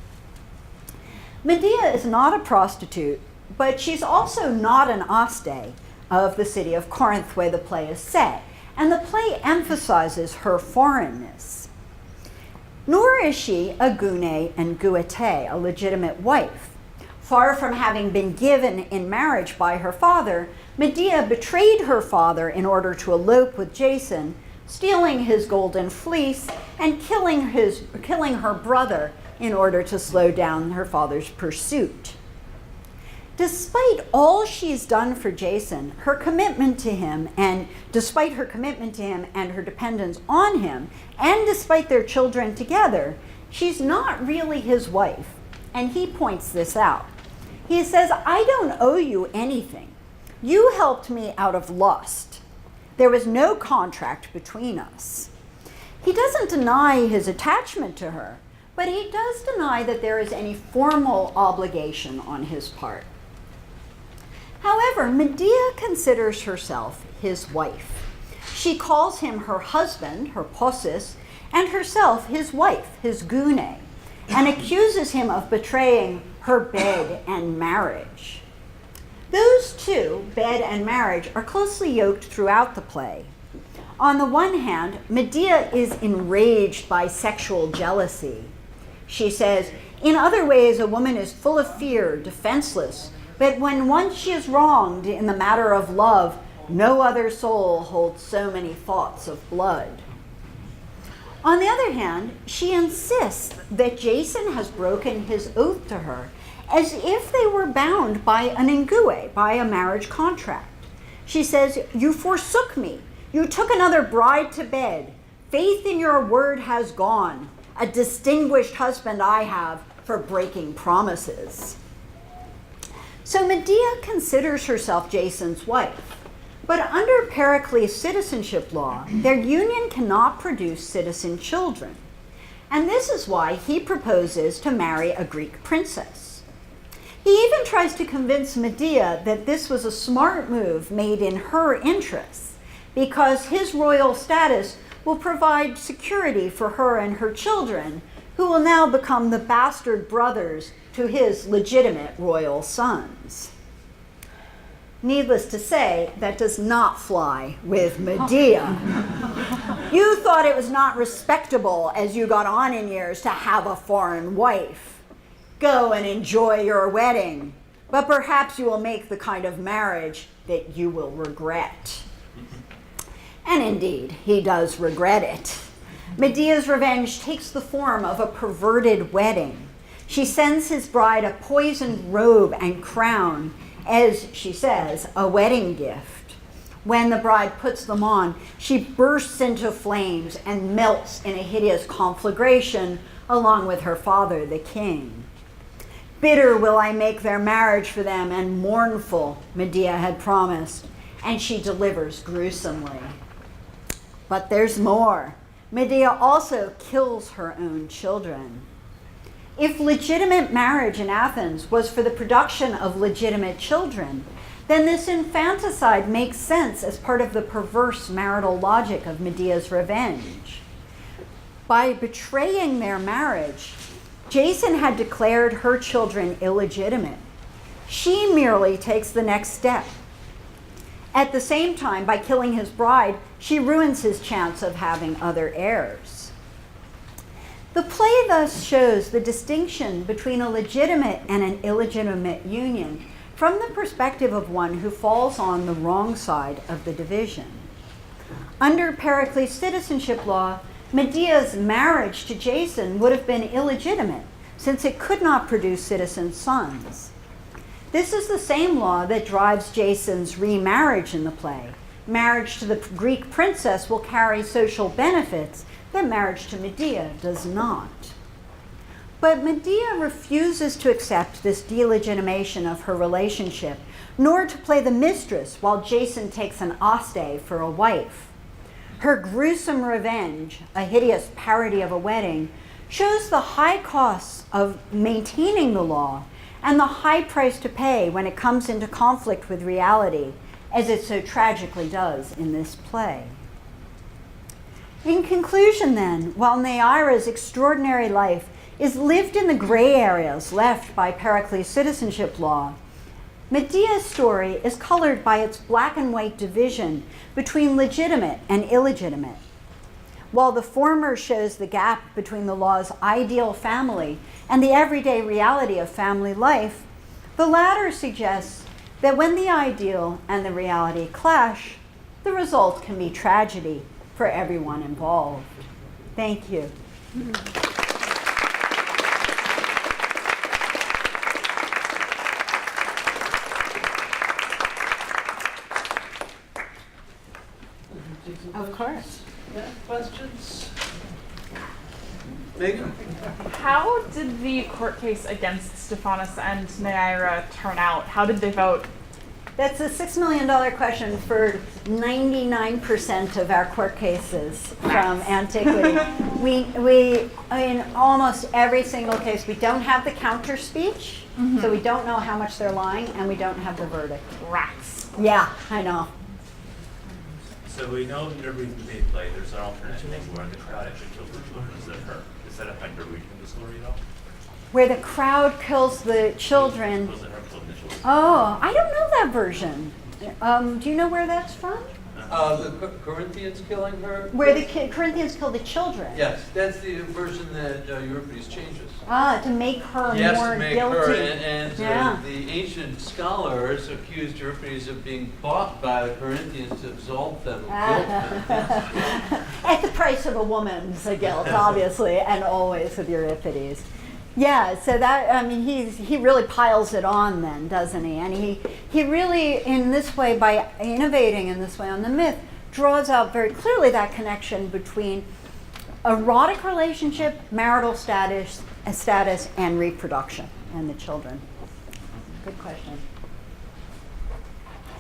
Medea is not a prostitute, but she's also not an Aste of the city of Corinth where the play is set, and the play emphasizes her foreignness. Nor is she a gune and guete, a legitimate wife. Far from having been given in marriage by her father, Medea betrayed her father in order to elope with Jason, stealing his golden fleece and killing her brother in order to slow down her father's pursuit. Despite all she's done for Jason, her commitment to him, and despite her commitment to him and her dependence on him, and despite their children together, she's not really his wife, and he points this out. He says, I don't owe you anything. You helped me out of lust. There was no contract between us. He doesn't deny his attachment to her, but he does deny that there is any formal obligation on his part. However, Medea considers herself his wife. She calls him her husband, her possis, and herself his wife, his gune, and accuses him of betraying her bed and marriage. Those two, bed and marriage, are closely yoked throughout the play. On the one hand, Medea is enraged by sexual jealousy. She says, in other ways, a woman is full of fear, defenseless, but when once she is wronged in the matter of love, no other soul holds so many thoughts of blood. On the other hand, she insists that Jason has broken his oath to her, as if they were bound by an ingue, by a marriage contract. She says, you forsook me. You took another bride to bed. Faith in your word has gone. A distinguished husband I have for breaking promises. So Medea considers herself Jason's wife. But under Pericles' citizenship law, their union cannot produce citizen children. And this is why he proposes to marry a Greek princess. He even tries to convince Medea that this was a smart move made in her interests, because his royal status will provide security for her and her children, who will now become the bastard brothers to his legitimate royal sons. Needless to say, that does not fly with Medea. You thought it was not respectable as you got on in years to have a foreign wife. Go and enjoy your wedding, but perhaps you will make the kind of marriage that you will regret. And indeed, he does regret it. Medea's revenge takes the form of a perverted wedding. She sends his bride a poisoned robe and crown, as she says, a wedding gift. When the bride puts them on, she bursts into flames and melts in a hideous conflagration along with her father, the king. Bitter will I make their marriage for them, and mournful, Medea had promised, and she delivers gruesomely. But there's more. Medea also kills her own children. If legitimate marriage in Athens was for the production of legitimate children, then this infanticide makes sense as part of the perverse marital logic of Medea's revenge. By betraying their marriage, Jason had declared her children illegitimate. She merely takes the next step. At the same time, by killing his bride, she ruins his chance of having other heirs. The play thus shows the distinction between a legitimate and an illegitimate union from the perspective of one who falls on the wrong side of the division. Under Pericles' citizenship law, Medea's marriage to Jason would have been illegitimate, since it could not produce citizen sons. This is the same law that drives Jason's remarriage in the play. Marriage to the Greek princess will carry social benefits that marriage to Medea does not. But Medea refuses to accept this delegitimation of her relationship, nor to play the mistress while Jason takes an Aste for a wife. Her gruesome revenge, a hideous parody of a wedding, shows the high costs of maintaining the law and the high price to pay when it comes into conflict with reality, as it so tragically does in this play. In conclusion then, while Nyira's extraordinary life is lived in the gray areas left by Pericles' citizenship law, Medea's story is colored by its black and white division between legitimate and illegitimate. While the former shows the gap between the law's ideal family and the everyday reality of family life, the latter suggests that when the ideal and the reality clash, the result can be tragedy for everyone involved. Thank you. Of course. Yeah, questions? Megan? How did the court case against Stephanus and Nyira turn out? How did they vote? That's a $6 million question for 99% of our court cases from antiquity. In almost every single case, we don't have the counter speech, so we don't know how much they're lying, and we don't have the verdict. Rats. Yeah, I know. So we know in the replay play, there's an alternate thing where the crowd actually kills the children instead of her. Does that affect her reading of the story at all? Where the crowd kills the children. Was it her killing the children? Oh, I don't know that version. Do you know where that's from? The Corinthians killing her? Where the Corinthians kill the children. Yes, that's the version that Euripides changes. To make her Yes, more to make guilty. her, and Yeah. the ancient scholars accused Euripides of being bought by the Corinthians to absolve them of guilt. At the price of a woman's guilt, obviously, and always with Euripides. Yeah, so that, he really piles it on then, doesn't he? And he really, in this way, by innovating in this way on the myth, draws out very clearly that connection between erotic relationship, marital status, and reproduction, and the children. Good question.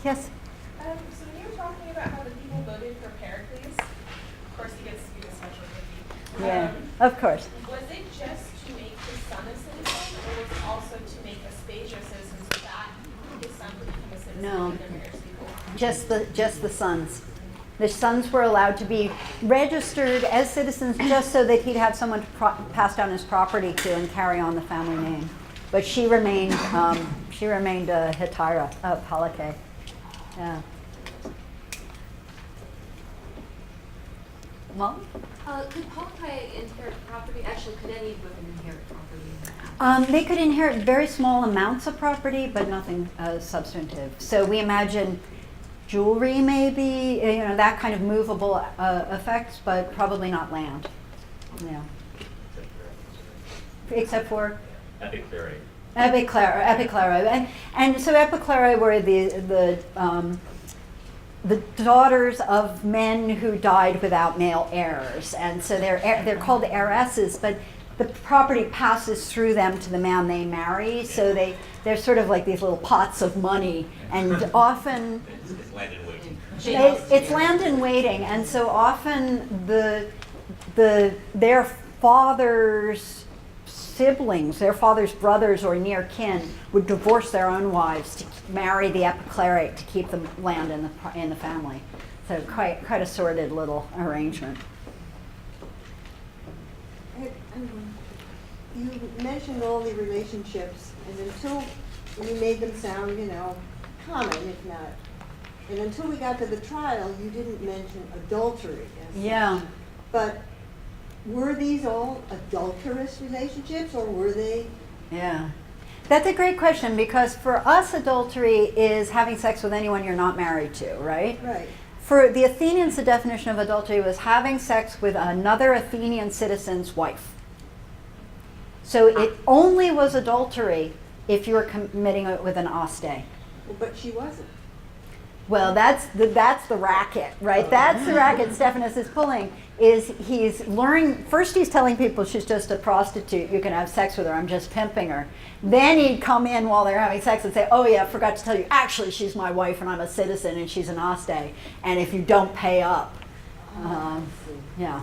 Yes? So when you were talking about how the people voted for Pericles, of course he gets to be the special cookie. Yeah, of course. Was it just to make his son a citizen, or was it also to make Aspasia a citizen so that his son would become a citizen No. and their marriage people? Just the sons. The sons were allowed to be registered as citizens just so that he'd have someone to pass down his property to and carry on the family name. But she remained a Hetaera, a Palike. Yeah. Well, Could Palkai inherit property? Actually, could any women inherit property? they could inherit very small amounts of property, but nothing substantive. So we imagine jewelry, maybe, that kind of movable effects, but probably not land. Yeah. Except for Epiclera. And so Epiclera were the daughters of men who died without male heirs, and so they're called heiresses, but the property passes through them to the man they marry, so they're sort of like these little pots of money, and often It's land in waiting. it's land in waiting, and so often their father's siblings, their father's brothers or near kin, would divorce their own wives to marry the epiclerate to keep the land in the family. So quite a sordid little arrangement. You mentioned all the relationships, and until you made them sound, common, if not, and until we got to the trial, you didn't mention adultery. Yeah. But were these all adulterous relationships, or were they? Yeah. That's a great question, because for us, adultery is having sex with anyone you're not married to, right? Right. For the Athenians, the definition of adultery was having sex with another Athenian citizen's wife. So it only was adultery if you were committing it with an aste. Well, but she wasn't. Well, that's the racket, right? That's the racket Stephanus is pulling. He's luring, first he's telling people she's just a prostitute, you can have sex with her, I'm just pimping her. Then he'd come in while they're having sex and say, oh yeah, I forgot to tell you, actually she's my wife and I'm a citizen and she's an aste, and if you don't pay up. Yeah.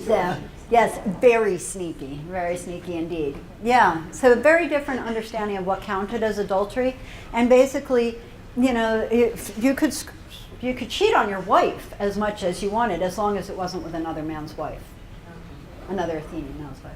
So, yes, very sneaky indeed. Yeah, so a very different understanding of what counted as adultery, and basically, you could cheat on your wife as much as you wanted, as long as it wasn't with another man's wife, another Athenian man's wife.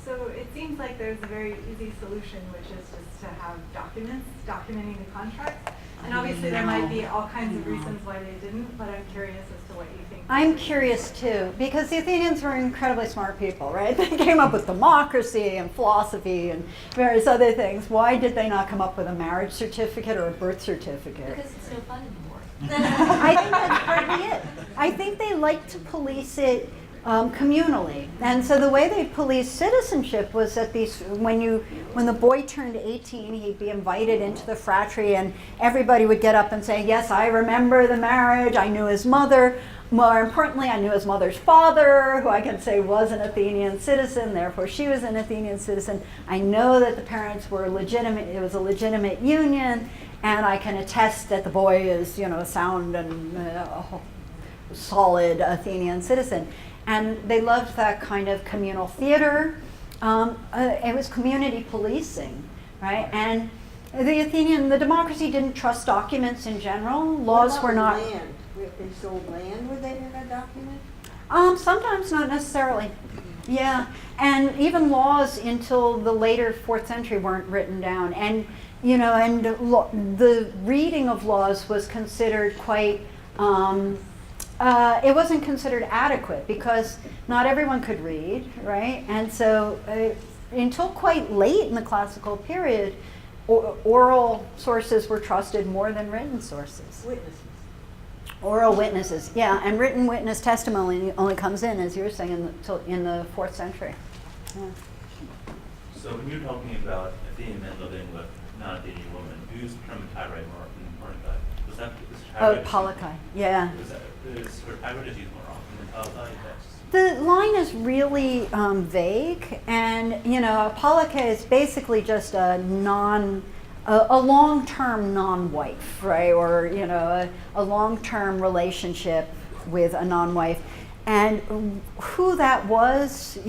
So So it seems like there's a very easy solution, which is just to have documents documenting the contracts. And obviously there might be all kinds of reasons why they didn't, but I'm curious as to what you think. I'm curious too, because the Athenians were incredibly smart people, right? They came up with democracy and philosophy and various other things. Why did they not come up with a marriage certificate or a birth certificate? Because it's no fun anymore. I think that's partly it. I think they like to police it communally, and so the way they policed citizenship was that when the boy turned 18, he'd be invited into the fratry, and everybody would get up and say, "Yes, I remember the marriage. I knew his mother. More importantly, I knew his mother's father, who I can say was an Athenian citizen. Therefore, she was an Athenian citizen. I know that the parents were legitimate. It was a legitimate union, and I can attest that the boy is, a sound and solid Athenian citizen." And they loved that kind of communal theater. It was community policing, right? And the democracy didn't trust documents in general. Laws were not. Land? If they sold land, would they in a document? Sometimes, not necessarily. Yeah, and even laws until the later 4th century weren't written down. And the reading of laws was considered quite. It wasn't considered adequate because not everyone could read, right? And so until quite late in the classical period, oral sources were trusted more than written sources. Witnesses. Oral witnesses, yeah, and written witness testimony only comes in, as you were saying, in the 4th century. Yeah. So when you're talking about Athenian men living with non-Athenian women, who used the term Hetaera more often than Pericles? Was that Polychi, yeah. Is Hetaera used more often than Polychi? The line is really vague, and Polychi is basically just a long-term non-wife, right? Or a long-term relationship with a non-wife, and who that was,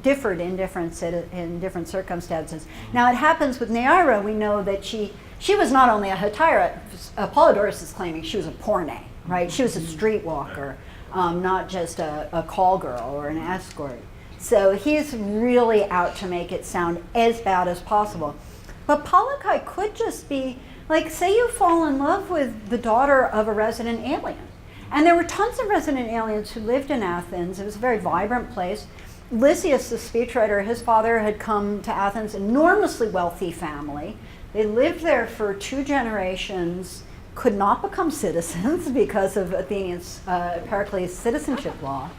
differed in different circumstances. Now it happens with Nyira. We know that she was not only a Hetaera. Apollodorus is claiming she was a porne, right? She was a streetwalker, not just a call girl or an escort. So he's really out to make it sound as bad as possible. But Polychi could just be, like, say you fall in love with the daughter of a resident alien. And there were tons of resident aliens who lived in Athens. It was a very vibrant place. Lysias, the speechwriter, his father had come to Athens, enormously wealthy family. They lived there for 2 generations, could not become citizens because of Athenian's Pericles citizenship law.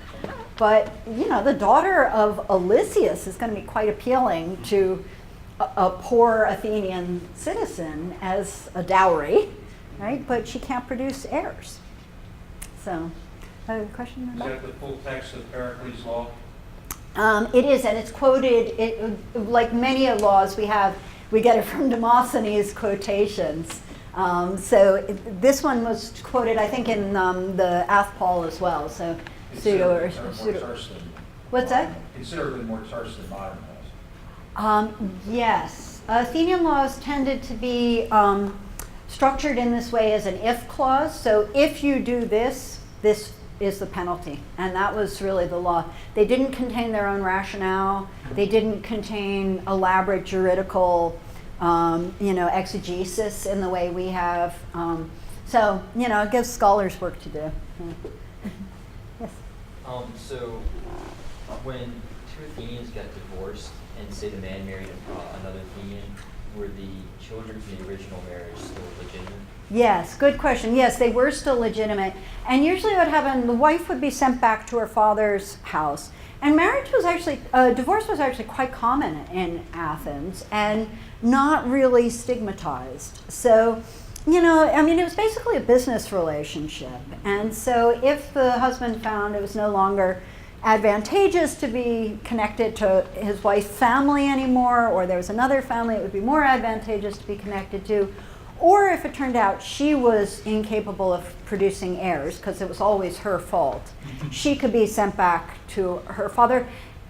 But, the daughter of Lysias is going to be quite appealing to a poor Athenian citizen as a dowry, right? But she can't produce heirs. So, a question? Is that the full text of Pericles' law? It is, and it's quoted, like many laws we get it from Demosthenes' quotations. This one was quoted, I think, in the Athpol as well. So, pseudo. What's that? Considerably more terse than modern laws. Yes. Athenian laws tended to be structured in this way as an if clause. So if you do this, this is the penalty. And that was really the law. They didn't contain their own rationale. They didn't contain elaborate juridical exegesis in the way we have. So, it gives scholars work to do. Yes. So when 2 Athenians got divorced and say the man married another Athenian, were the children from the original marriage still legitimate? Yes, good question. Yes, they were still legitimate. And usually what happened, the wife would be sent back to her father's house. And divorce was actually quite common in Athens and not really stigmatized. So, it was basically a business relationship. And so if the husband found it was no longer advantageous to be connected to his wife's family anymore, or there was another family it would be more advantageous to be connected to, or if it turned out she was incapable of producing heirs because it was always her fault, she could be sent back to her father.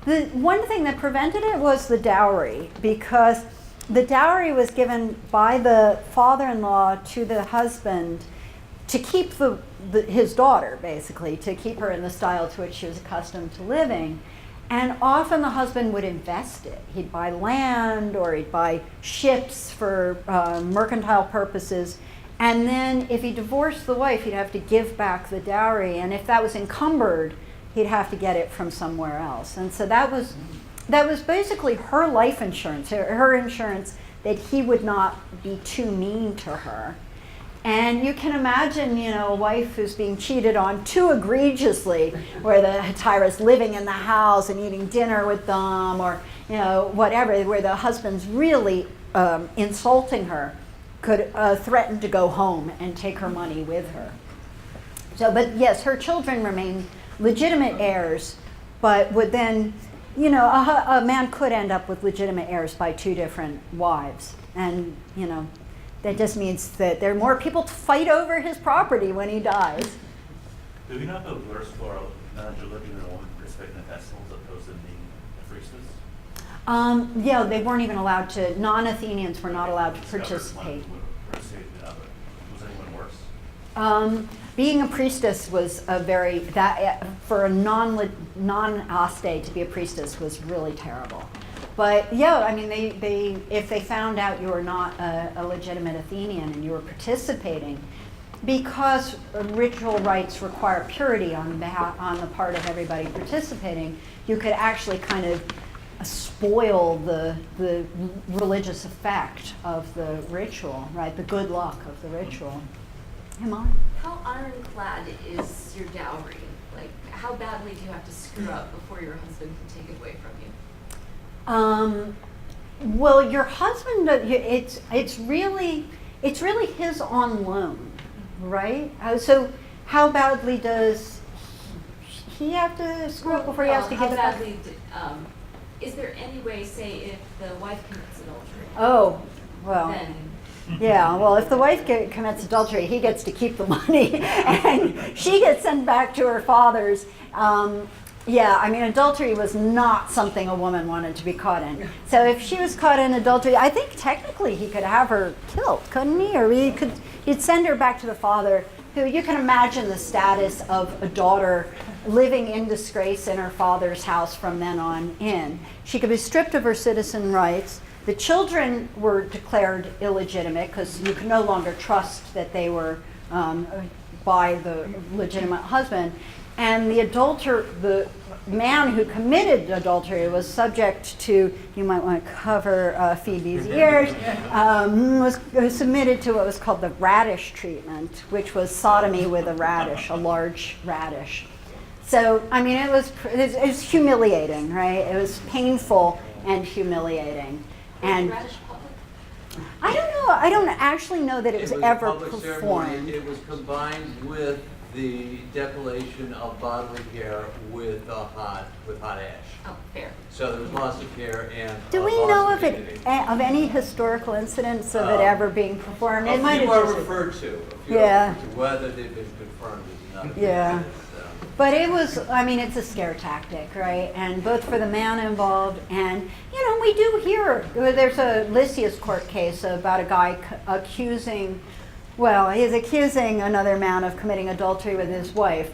The one thing that prevented it was the dowry, because the dowry was given by the father-in-law to the husband to keep his daughter, basically, to keep her in the style to which she was accustomed to living. And often the husband would invest it. He'd buy land or he'd buy ships for mercantile purposes. And then if he divorced the wife, he'd have to give back the dowry. And if that was encumbered, he'd have to get it from somewhere else. And so that was basically her life insurance, her insurance that he would not be too mean to her. And you can imagine, a wife who's being cheated on too egregiously, where the Hetaera's living in the house and eating dinner with them, or whatever, where the husband's really insulting her, could threaten to go home and take her money with her. So, but yes, her children remain legitimate heirs, but would then, a man could end up with legitimate heirs by two different wives, and that just means that there are more people to fight over his property when he dies. Do we not go worse for a non-legitimate woman participating in festivals opposed to being a priestess? Yeah, they weren't even allowed to, non-Athenians were not allowed to participate. Was anyone worse? Being a priestess was for a non-aste to be a priestess was really terrible. But yeah, I mean, if they found out you were not a legitimate Athenian and you were participating, because ritual rites require purity on the part of everybody participating, you could actually kind of spoil the religious effect of the ritual, right? The good luck of the ritual. Emma? How ironclad is your dowry? Like, how badly do you have to screw up before your husband can take it away from you? Well, your husband, it's really his on loan, right? So how badly does he have to screw up before he has to give it back? Is there any way, say, if the wife commits adultery? Oh, well. Then yeah, well, if the wife commits adultery, he gets to keep the money, and she gets sent back to her father's. Yeah, I mean, adultery was not something a woman wanted to be caught in. So if she was caught in adultery, I think technically he could have her killed, couldn't he? Or he'd send her back to the father, who, you can imagine the status of a daughter living in disgrace in her father's house from then on in. She could be stripped of her citizen rights. The children were declared illegitimate because you could no longer trust that they were by the legitimate husband. And the man who committed adultery was subject to, you might want to cover Phoebe's ears, was submitted to what was called the radish treatment, which was sodomy with a radish, a large radish. So, I mean, it was humiliating, right? It was painful and humiliating. And radish public? I don't know. I don't actually know that it was ever a public performed. ceremony. It was combined with the depilation of bodily hair with hot ash. Oh, fair. So there was loss of hair and Do we loss know of dignity. of any historical incidents of it ever being performed? It A might few have are just, referred to. Yeah. Whether they've been confirmed is another. Yeah. business, but it was. I mean, it's a scare tactic, right? And both for the man involved, and we do hear there's a Lysias court case about a guy accusing. Well, he's accusing another man of committing adultery with his wife,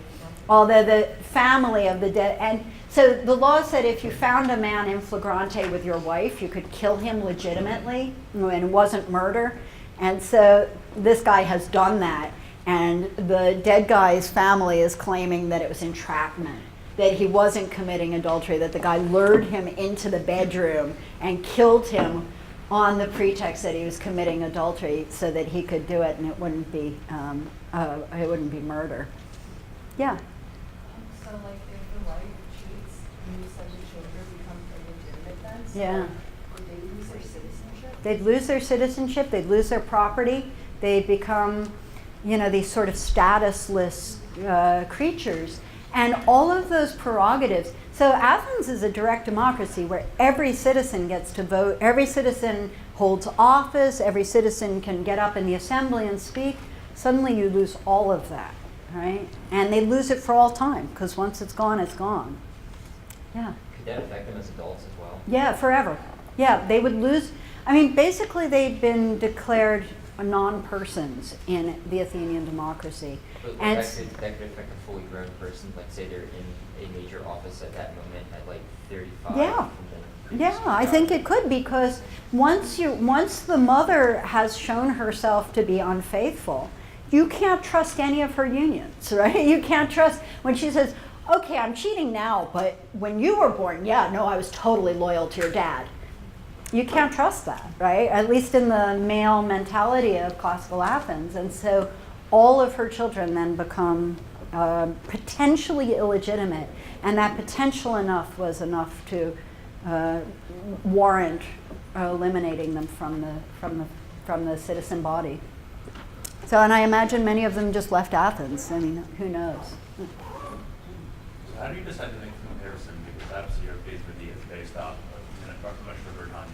although the family of the dead. And so the law said if you found a man in flagrante with your wife, you could kill him legitimately, and it wasn't murder. And so this guy has done that, and the dead guy's family is claiming that it was entrapment, that he wasn't committing adultery, that the guy lured him into the bedroom and killed him on the pretext that he was committing adultery so that he could do it and it wouldn't be murder. Yeah. So like if the wife cheats, and you said the children become illegitimate then? So Yeah. would they lose their citizenship? They'd lose their citizenship, they'd lose their property, they'd become, these sort of statusless creatures. And all of those prerogatives. So Athens is a direct democracy where every citizen gets to vote, every citizen holds office, every citizen can get up in the assembly and speak. Suddenly you lose all of that, right? And they lose it for all time, because once it's gone, it's gone. Yeah. Could that affect them as adults as well? Yeah, forever. Yeah, they would lose. I mean, basically they've been declared non-persons in the Athenian democracy. But like, And that could affect a fully grown person, like say they're in a major office at that moment at like 35. Yeah. from the previous Yeah, I think it could, because once the mother has shown herself to be unfaithful, you can't trust any of her unions, right? You can't trust when she says, okay, I'm cheating now, but when you were born, yeah, no, I was totally loyal to your dad. You can't trust that, right? At least in the male mentality of classical Athens. And so all of her children then become potentially illegitimate, and that potential enough was enough to warrant eliminating them from the citizen body. So, and I imagine many of them just left Athens. I mean, who knows? So how do you decide to make the comparison? Because obviously your case with is based off of much further on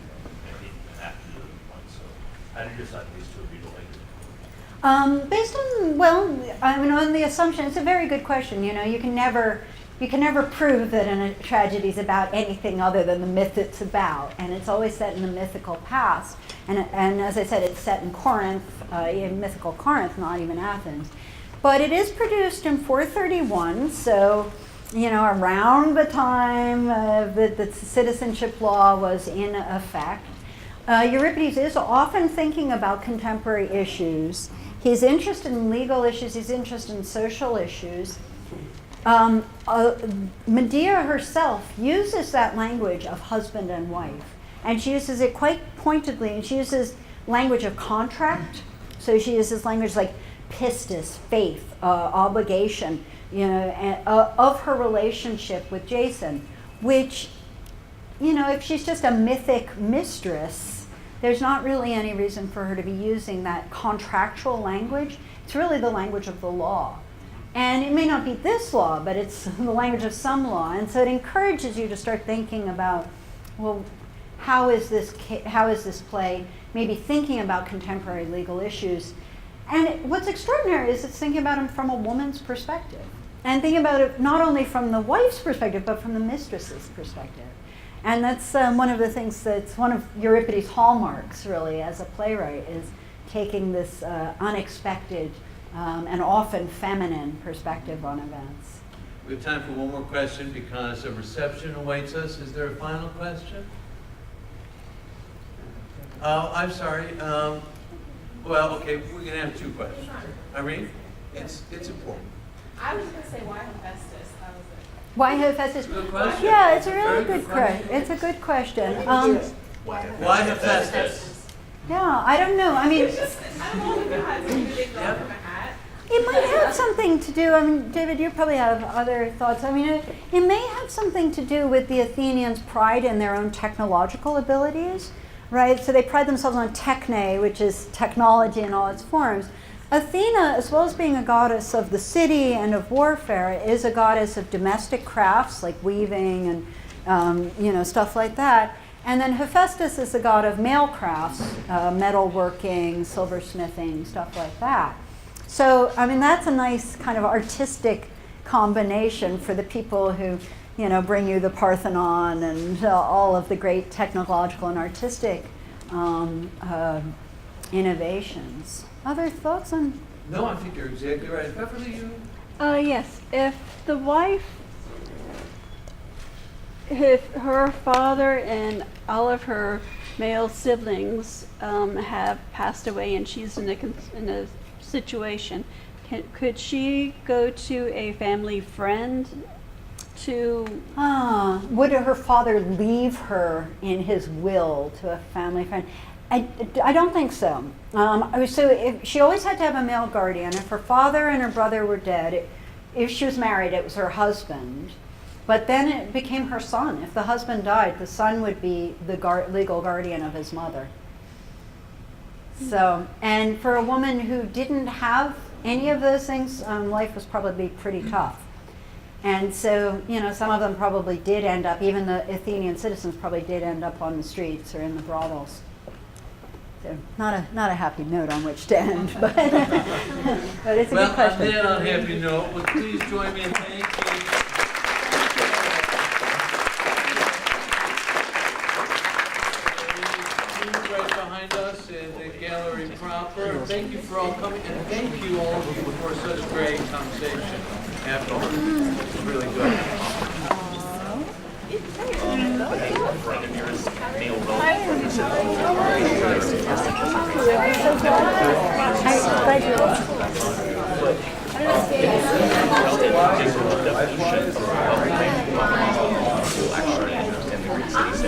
after the point. So how do you decide these two would be related? Based on, well, I mean, on the assumption, it's a very good question. You know, you can never prove that a tragedy is about anything other than the myth it's about, and it's always set in the mythical past. And as I said, it's set in Corinth, in mythical Corinth, not even Athens. But it is produced in 431, so, you know, around the time that the citizenship law was in effect. Euripides is often thinking about contemporary issues. He's interested in legal issues, he's interested in social issues. Medea herself uses that language of husband and wife, and she uses it quite pointedly, and she uses language of contract. So she uses language like pistis, faith, obligation, you know, of her relationship with Jason, which, you know, if she's just a mythic mistress, there's not really any reason for her to be using that contractual language. It's really the language of the law. And it may not be this law, but it's the language of some law. And so it encourages you to start thinking about, well, how is this play maybe thinking about contemporary legal issues? And what's extraordinary is it's thinking about them from a woman's perspective. And thinking about it not only from the wife's perspective, but from the mistress's perspective. And that's one of the things that's one of Euripides' hallmarks, really, as a playwright, is taking this unexpected and often feminine perspective on events. We have time for one more question because a reception awaits us. Is there a final question? Oh, I'm sorry. Well, okay, we're going to have two questions. Irene, it's important. I was going to say, why Hephaestus? That was it. Why Hephaestus? Good question. Yeah, it's a really Very good question. It's a good question. Why Hephaestus? Yeah, I don't know. I mean, I don't know if it has something they throw from a hat. it might have something to do, I mean, David, you probably have other thoughts. I mean, it may have something to do with the Athenians' pride in their own technological abilities, right? So they pride themselves on techne, which is technology in all its forms. Athena, as well as being a goddess of the city and of warfare, is a goddess of domestic crafts like weaving and you know, stuff like that. And then Hephaestus is the god of male crafts, metalworking, silversmithing, stuff like that. So, I mean, that's a nice kind of artistic combination for the people who, you know, bring you the Parthenon and all of the great technological and artistic innovations. Other thoughts on? No, I think you're exactly right. Beverly, you? Yes. If the wife, if her father and all of her male siblings have passed away and she's in a situation, could she go to a family friend to... Would her father leave her in his will to a family friend? I don't think so. So she always had to have a male guardian. If her father and her brother were dead, if she was married, it was her husband. But then it became her son. If the husband died, the son would be the legal guardian of his mother. So, and for a woman who didn't have any of those things, life was probably pretty tough. And so, you know, some of them probably did end up, even the Athenian citizens probably did end up on the streets or in the brothels. So not a happy note on which to end, but, but it's a good question. Well, on that unhappy note, would please join me in thanking right behind us in the gallery proper. Thank you for all coming, and thank you all of you for such great conversation afterwards. It's really good. Glad you